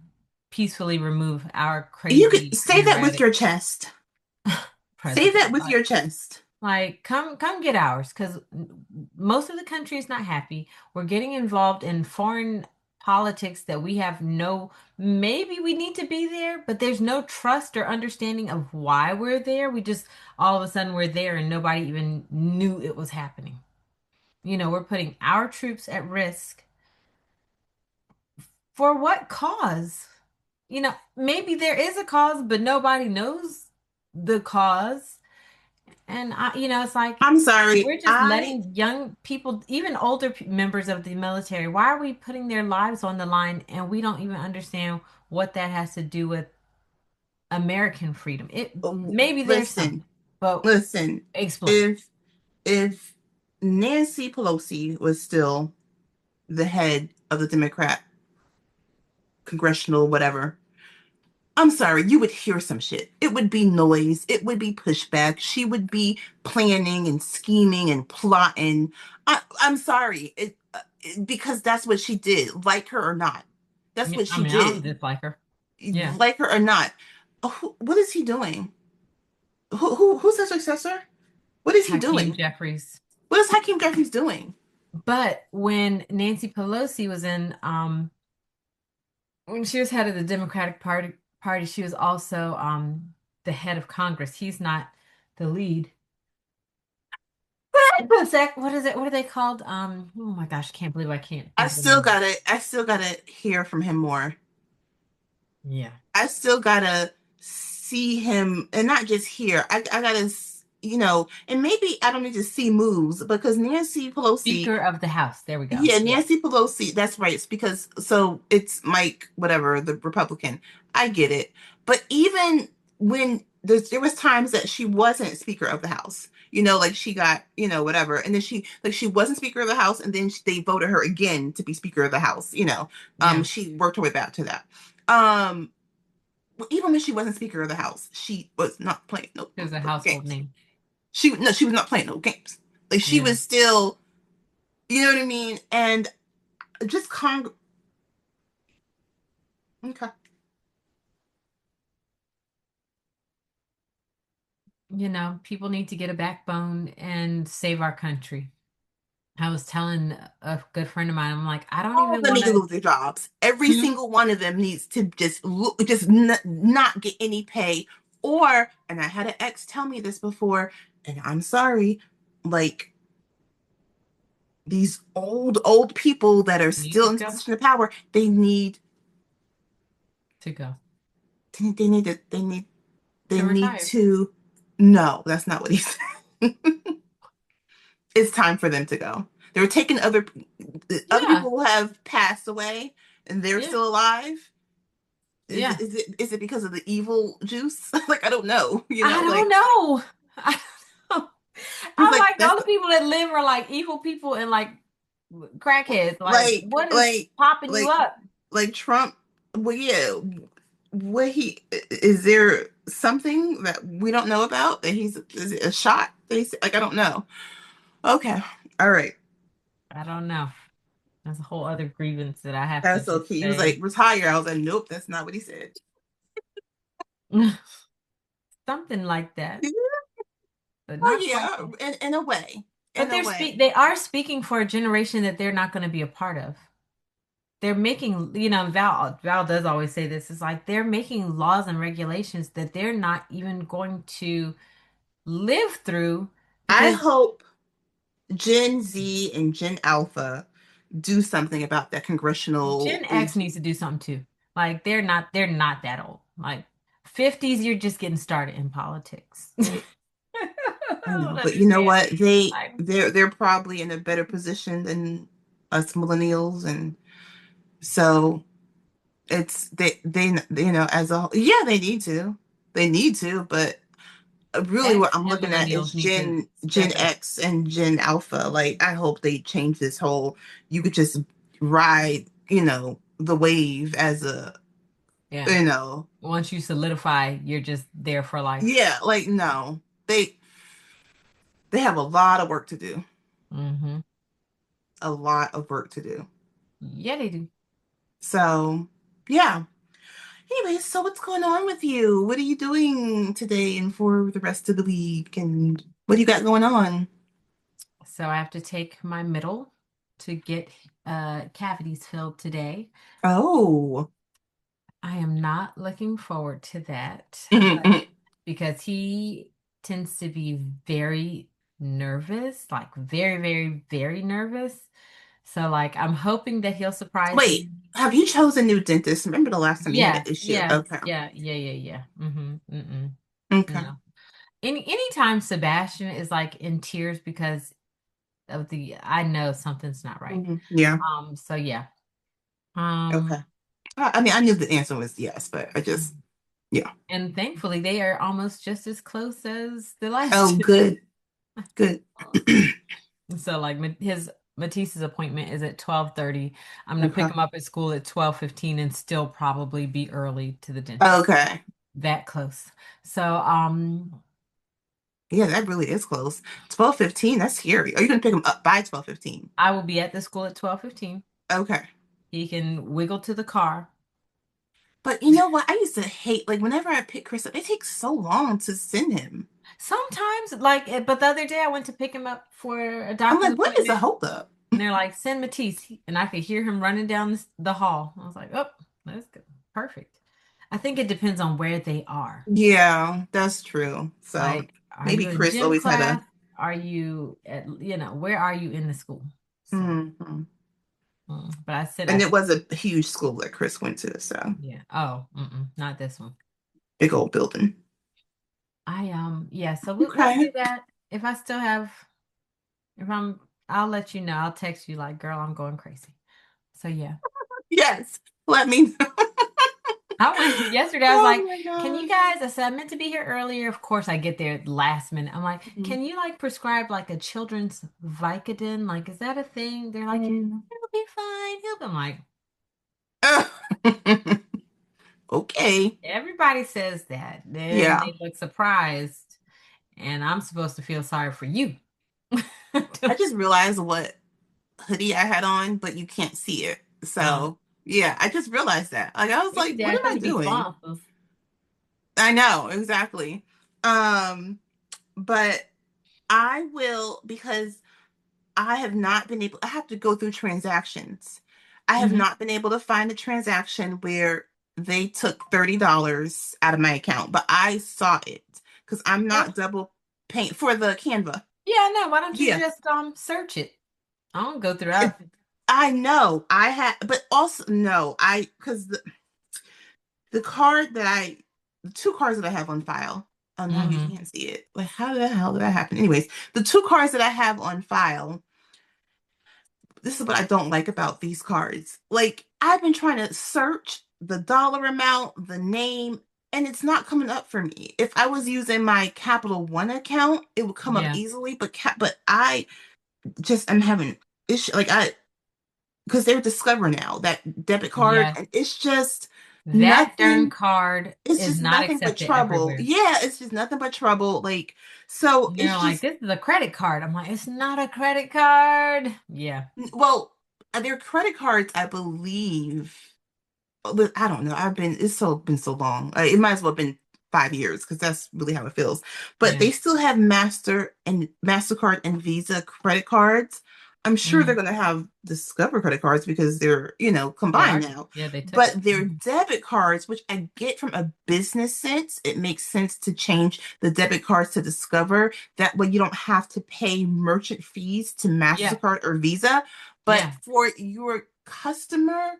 peacefully remove our You could crazy and say that with erratic your chest. Say that president. with your chest. Like, come get ours, because most of the country is not happy. We're getting involved in foreign politics that we have no, maybe we need to be there, but there's no trust or understanding of why we're there. We just all of a sudden we're there and nobody even knew it was happening. We're putting our troops at risk for what cause? Maybe there is a cause, but nobody knows the cause. And it's like I'm sorry. we're just letting young people, even older members of the military, why are we putting their lives on the line and we don't even understand what that has to do with American freedom? It maybe there's Listen, something, but listen. explain. If if Nancy Pelosi was still the head of the Democrat congressional whatever, I'm sorry, you would hear some shit. It would be noise. It would be pushback. She would be planning and scheming and plotting. I'm sorry, because that's what she did, like her or not. That's Yeah, what I she mean, I don't did, dislike her. Yeah, like her or not. What is he doing? Who's the successor? What is he Hakeem doing? Jeffries. What is Hakeem Jeffries doing? But when Nancy Pelosi was in, when she was head of the Democratic Party, she was also the head of Congress. He's not the lead. What is it? What are they called? Oh my gosh, I can't believe I can't think of the name. I still gotta hear from him more. Yeah. I still gotta see him and not just hear. I gotta, and maybe I don't need to see moves because Nancy Pelosi, Speaker of the House. There we go. yeah, Yeah. Nancy Pelosi, that's right. It's because so it's Mike, whatever, the Republican. I get it. But even when there was times that she wasn't Speaker of the House, like she got, whatever, and then she wasn't Speaker of the House, and then they voted her again to be Speaker of the House. Yeah. She worked her way back to that. Um, even when she wasn't Speaker of the House, she was not playing no It was a motherfucking household games. name. She was not playing no games. Like she Yeah. was still, you know what I mean? And just okay. People need to get a backbone and save our country. I was telling a good friend of mine, I'm like, I don't All of even them want need to to. lose their jobs. Every single one of them needs to just look, just not get any pay. Or, and I had an ex tell me this before, and I'm sorry, like these old people that are Need still to in go position of power, to go they need to, they to need retire. to. No, that's not what he said. It's time for them to go. They were taking other Yeah, people who have passed away and they're yeah, still alive. yeah. Is it because of the evil juice? Like I don't know, I don't like know. I don't know. it's I'm like like, that's all the people that live are like evil people and like crackheads. Like, like what is like popping you like up? like Trump. Well, yeah. What he is there something that we don't know about that he's is it a shot? Like I don't know. Okay, all right. I don't know. That's a whole other grievance that I have to That's just okay. He was like say. retire. I was like, nope, that's not what he said. Something like that, but Oh not quite yeah, that. in a way, But in a way. they are speaking for a generation that they're not going to be a part of. They're making, Val does always say this. It's like they're making laws and regulations that they're not even going to live through I because hope Gen Z and Gen Alpha do something about that congressional Gen X is needs to do something too. Like they're not that old. Like 50s, you're just getting started in politics. I I don't know, but you know understand. what? Like, They're probably in a better position than us millennials, and so it's they as a whole, yeah, they need to, but really what X I'm and looking at is millennials need to Gen step it up. X and Gen Alpha. Like I hope they change this whole you could just ride, the wave as a, Yeah. you know, Once you solidify, you're just there for life. yeah, like no. They have a lot of work to do. Hmm. A lot of work to do. Yeah, they do. So, yeah. Anyways, so what's going on with you? What are you doing today and for the rest of the week? And what do you got going on? So I have to take my middle to get cavities filled today. Oh. I am not looking forward to that, but Mhm. because he tends to be very nervous, like very, very, very nervous. So like I'm hoping that he'll surprise Wait, me. have you chosen a new dentist? Remember the last time you had an Yes, issue? yes, Okay. yeah, yeah, yeah, yeah. Mm-mm. Okay. No. Anytime Sebastian is like in tears because of I know something's not right. Yeah. So yeah. Okay. Um, I mean, I knew the answer was yes, but I just, yeah. and thankfully they are almost just as close as the last Oh, two. good. Good. So like his Matisse's appointment is at 12:30. I'm gonna pick Okay. him up at school at 12:15 and still probably be early to the dentist. Okay. That close. So Yeah, that really is close. 12:15, that's scary. Are you gonna pick him up by 12:15? I will be at the school at 12:15. Okay. He can wiggle to the car. But you know what? I used to hate like whenever I pick Chris up, it takes so long to send him. Sometimes, like, but the other day I went to pick him up for a I'm doctor's like, what is the appointment, holdup? and they're like, "Send Matisse," and I could hear him running down the hall. I was like, "Oh, that's good. Perfect." I think it depends on where they are. Yeah, that's true. So Like, are maybe you in Chris gym always had a class? Are you where are you in the school? So, mhm. but I said, And it was a huge school that Chris went to, so yeah. Oh, not this one. big old building. Yeah. So let's Okay. do that. If I still have, if I'm, I'll let you know. I'll text you like, girl, I'm going crazy. So yeah. Yes. Let me know. I went yesterday. I was Oh like, my "Can you gosh. guys?" I said, "I meant to be here earlier." Of course, I get there at the last minute. I'm like, Mhm. "Can you like prescribe like a children's Vicodin? Like, is that a thing?" They're like, Mm. "He'll be fine." He'll be I'm like, Okay. everybody says that. Then Yeah. they look surprised, and I'm supposed to feel sorry for you. I just realized what hoodie I had on, but you can't see it. Uh, So, yeah, I just realized that. Like, I was maybe like, what they're am supposed I to be doing? sponsors. I know, exactly. Um, but I will because I have not been able, I have to go through transactions. I have Hmm. not been able to find a transaction where they took $30 out of my account, but I saw it because I'm Oh, not double paying for the Canva. yeah, no, why don't you Yeah. just search it? I don't go throughout. I know I had, but also no, because the card that the two cards that I have on file, oh, now you Hmm. can't see it. Like, how the hell did that happen? Anyways, the two cards that I have on file, this is what I don't like about these cards. Like, I've been trying to search the dollar amount, the name, and it's not coming up for me. If I was using my Capital One account, it would come up Yeah. easily, but I just am having issue. Like, because they're Discover now, that debit card, Yes. and it's just That darn nothing. card It's is just not nothing but accepted trouble. everywhere. Yeah, it's just nothing but trouble. Like, so And they're it's like, just, this is a credit card. I'm like, it's not a credit card. Yeah. well, their credit cards, I believe. But I don't know. Been so long. It might as well have been 5 years because that's really how it feels. But Yeah. they still have Mastercard and Visa credit cards. I'm sure they're Hmm. going to have Discover credit cards because they're, They combined are. now. Yeah, they took it. But their Hmm. debit cards, which I get from a business sense, it makes sense to change the debit cards to Discover. That way you don't have to pay merchant fees to Yeah. Mastercard or Visa. But Yeah. for your customer,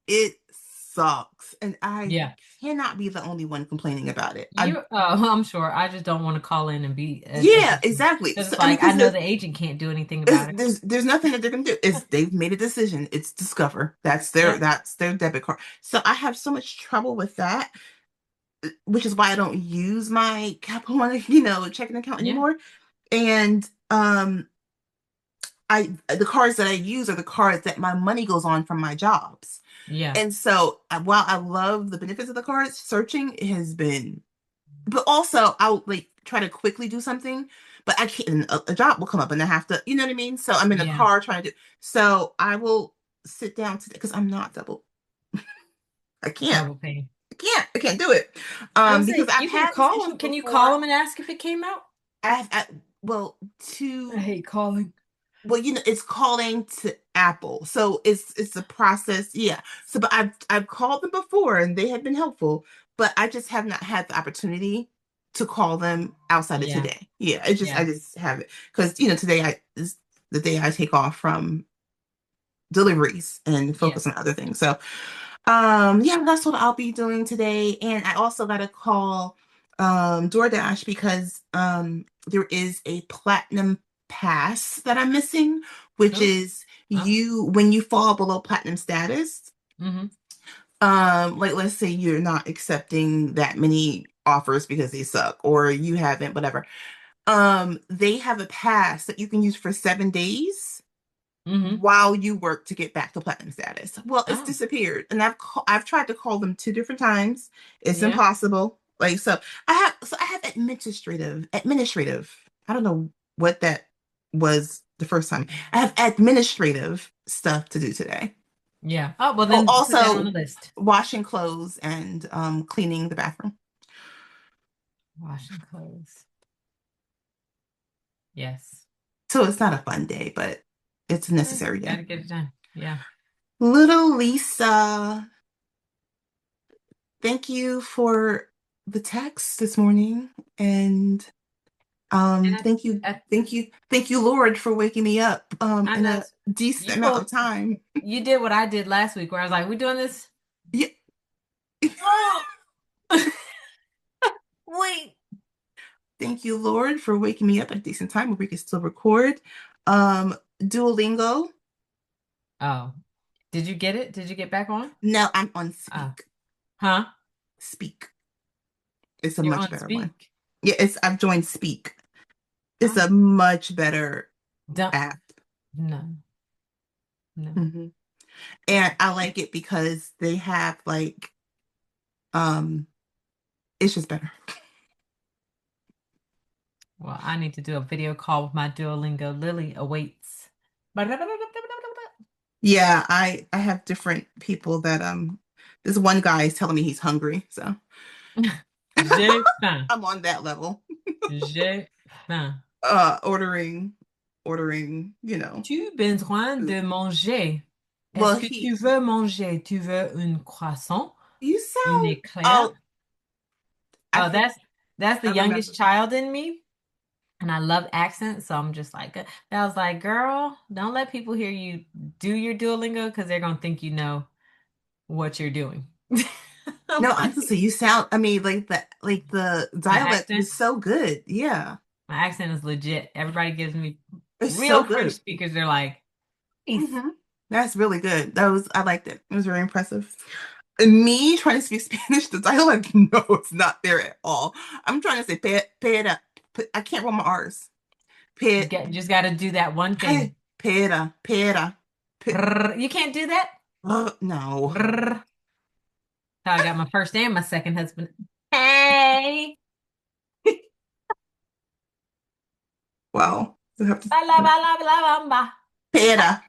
it sucks. And I Yeah. cannot be the only one complaining about it. I'm sure. I just don't want to call in and be a Yeah, victim. exactly. Because So it's I mean, like, I because know the agent can't do anything about it. there's nothing that they're gonna do. Is they've made a decision. It's Discover. Yep. That's their debit card. So I have so much trouble with that, which is why I don't use my Capital One, checking account Yeah. anymore. And the cards that I use are the cards that my money goes on from my jobs. Yeah. And so while I love the benefits of the cards, searching has been, but also I'll like try to quickly do something, but I can't, a job will come up and I have to, you know what I mean? So I'm in the Yeah. car trying to do, so I will sit down today because I'm not double. I can't, Double pay. I can't do it. I would Because say I've you can had this call issue them. Can you call before. them and ask if it came out? Well, I hate calling. well, it's calling to Apple. So it's a process. Yeah. So but I've called them before and they have been helpful, but I just have not had the opportunity to call them outside of Yeah. today. Yeah, it just I Yeah. just have it because today I is the day I take off from deliveries and Yeah. focus on other things. So yeah, that's what I'll be doing today. And I also got to call DoorDash because there is a platinum pass that I'm missing, which Oh. is Oh. you when you fall below platinum status, Mm-hmm. like let's say you're not accepting that many offers because they suck or you haven't, whatever. They have a pass that you can use for 7 days Mm-hmm. while you work to get back to platinum status. Well, it's Oh. disappeared, and I've tried to call them two different times. It's Yeah. impossible. Like I have administrative. I don't know what that was the first time. I have administrative stuff to do today. Yeah. Oh, well Oh, then put that on the also list. washing clothes and cleaning the bathroom. Washing clothes. Yes. So it's not a fun day, but it's a necessary day. Gotta get it done. Yeah. Little Lisa, thank you for the text this morning. And And thank you, Lord, for waking me up I in know a decent you amount of pulled, time. you did what I did last week where I was like, we doing this? Yeah. Oh, wait. Thank you, Lord, for waking me up at a decent time where we can still record. Duolingo. Oh, did you get it? Did you get back on? No, I'm on Oh, Speak. huh? Speak. It's a You're much on better one. speak. Yeah, I've joined Speak. It's Oh, a much better don't, app. no, no. Hmm. And I like it because they have like um it's just better. Well, I need to do a video call with my Duolingo. Lily awaits. Yeah, I have different people that this one guy is telling me he's hungry, so J'ai faim. I'm on that level. J'ai faim. Faim. ordering, ordering, Tu besoin food. de manger. Well, Est-ce que tu veux manger? Tu veux un croissant? you Une sound, éclair? oh, I Oh, for, that's the I youngest remember. child in me. And I love accents, so I'm just like, I was like, girl, don't let people hear you do your Duolingo because they're gonna think you know what you're doing. No, Like, honestly, you sound, I mean, like the my dialect accent, was so good. Yeah. my accent is legit. Everybody gives me It's so real French good. speakers. They're like, peace. Hmm. That's really good. I liked it. It was very impressive. And me trying to speak Spanish, the dialect, no, it's not there at all. I'm trying to say, pera. I can't roll my R's. Pe, Just got to do that one thing. pera, pera. Pe, Brrr. You can't do that. no. Brrr. How I got my first and my second husband. Hey, Well, you have to, bala bala bala bamba. pera,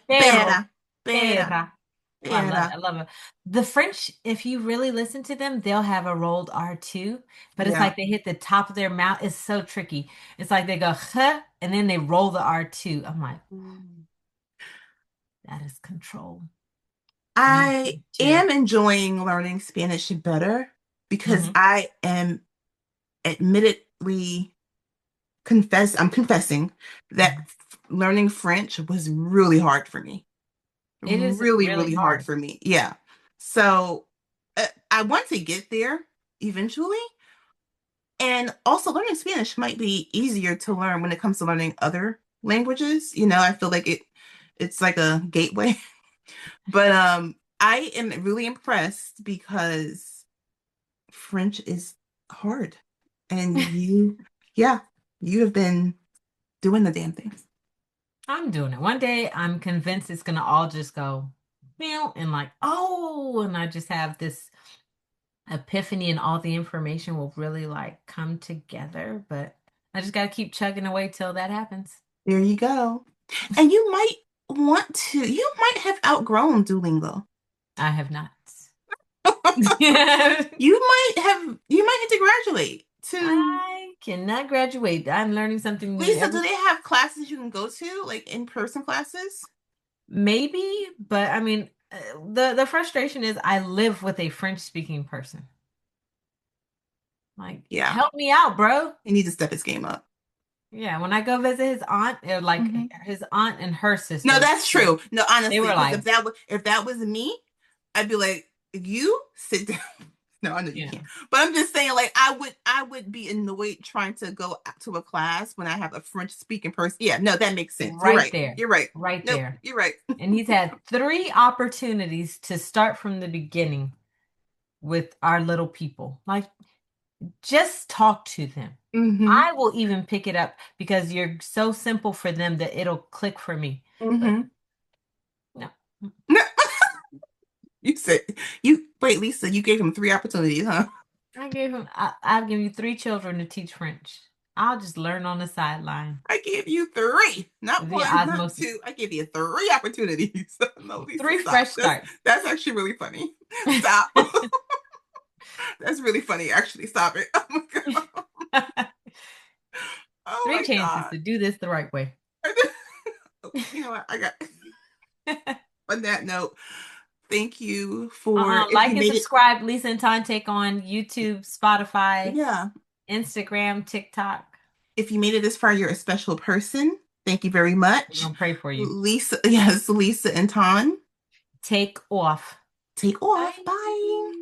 Pero, pera, pera, pera. Oh, I love it. I pera. love it. The French, if you really listen to them, they'll have a rolled R too, but it's Yeah. like they hit the top of their mouth. It's so tricky. It's like they go huh, and then they roll the R too. I'm like, ooh, that is control. I Me too. am enjoying learning Spanish better because Hmm. I am admittedly I'm confessing that learning French was really hard for me. It is Really, really really hard hard. for me. Yeah. So I want to get there eventually. And also learning Spanish might be easier to learn when it comes to learning other languages. I feel like it's like a gateway. But I am really impressed because French is hard. And yeah, you have been doing the damn things. I'm doing it. One day I'm convinced it's gonna all just go meow and like, oh, and I just have this epiphany and all the information will really like come together. But I just gotta keep chugging away till that happens. There you go. And you might have outgrown Duolingo. I have not. I You might need to graduate to cannot graduate. I'm learning something new Lisa, every do they have classes you can go to, like in-person classes? maybe, but I mean, the frustration is I live with a French speaking person. Like, Yeah, help me out, bro. he needs to step his game up. Yeah, when I go visit his aunt, like Hmm. his aunt and her No, sister, that's true. No, they honestly, were because like, if that was me, I'd be like, you sit down. No, I know you you can't. know, But I'm just saying, like, I would be annoyed trying to go out to a class when I have a French speaking person. Yeah, no, that makes sense. You're right right. there, You're right. right Nope, there. you're right. And he's had three opportunities to start from the beginning with our little people. Like, just talk to them. Hmm. I will even pick it up because you're so simple for them that it'll click for me. But Hmm. no, No, you said you wait, Lisa, you gave him three opportunities, huh? I've given you three children to teach French. I'll just learn on the sideline I gave you three, not via one, not osmosis. two. I gave you three opportunities. No, Lisa, Three fresh stop. starts. That's actually really funny. Stop. That's really funny, actually. Stop it. Oh my God. Oh Three my chances God. to do this the right way. You know what? I got on that note, thank you for if Like you and made it. subscribe. Lisa and Ton take on YouTube, Spotify, Yeah. Instagram, TikTok. If you made it this far, you're a special person. Thank you very We're much. gonna pray for you. Lisa, yes, Lisa and Ton. Take off. Take off. Bye. Bye.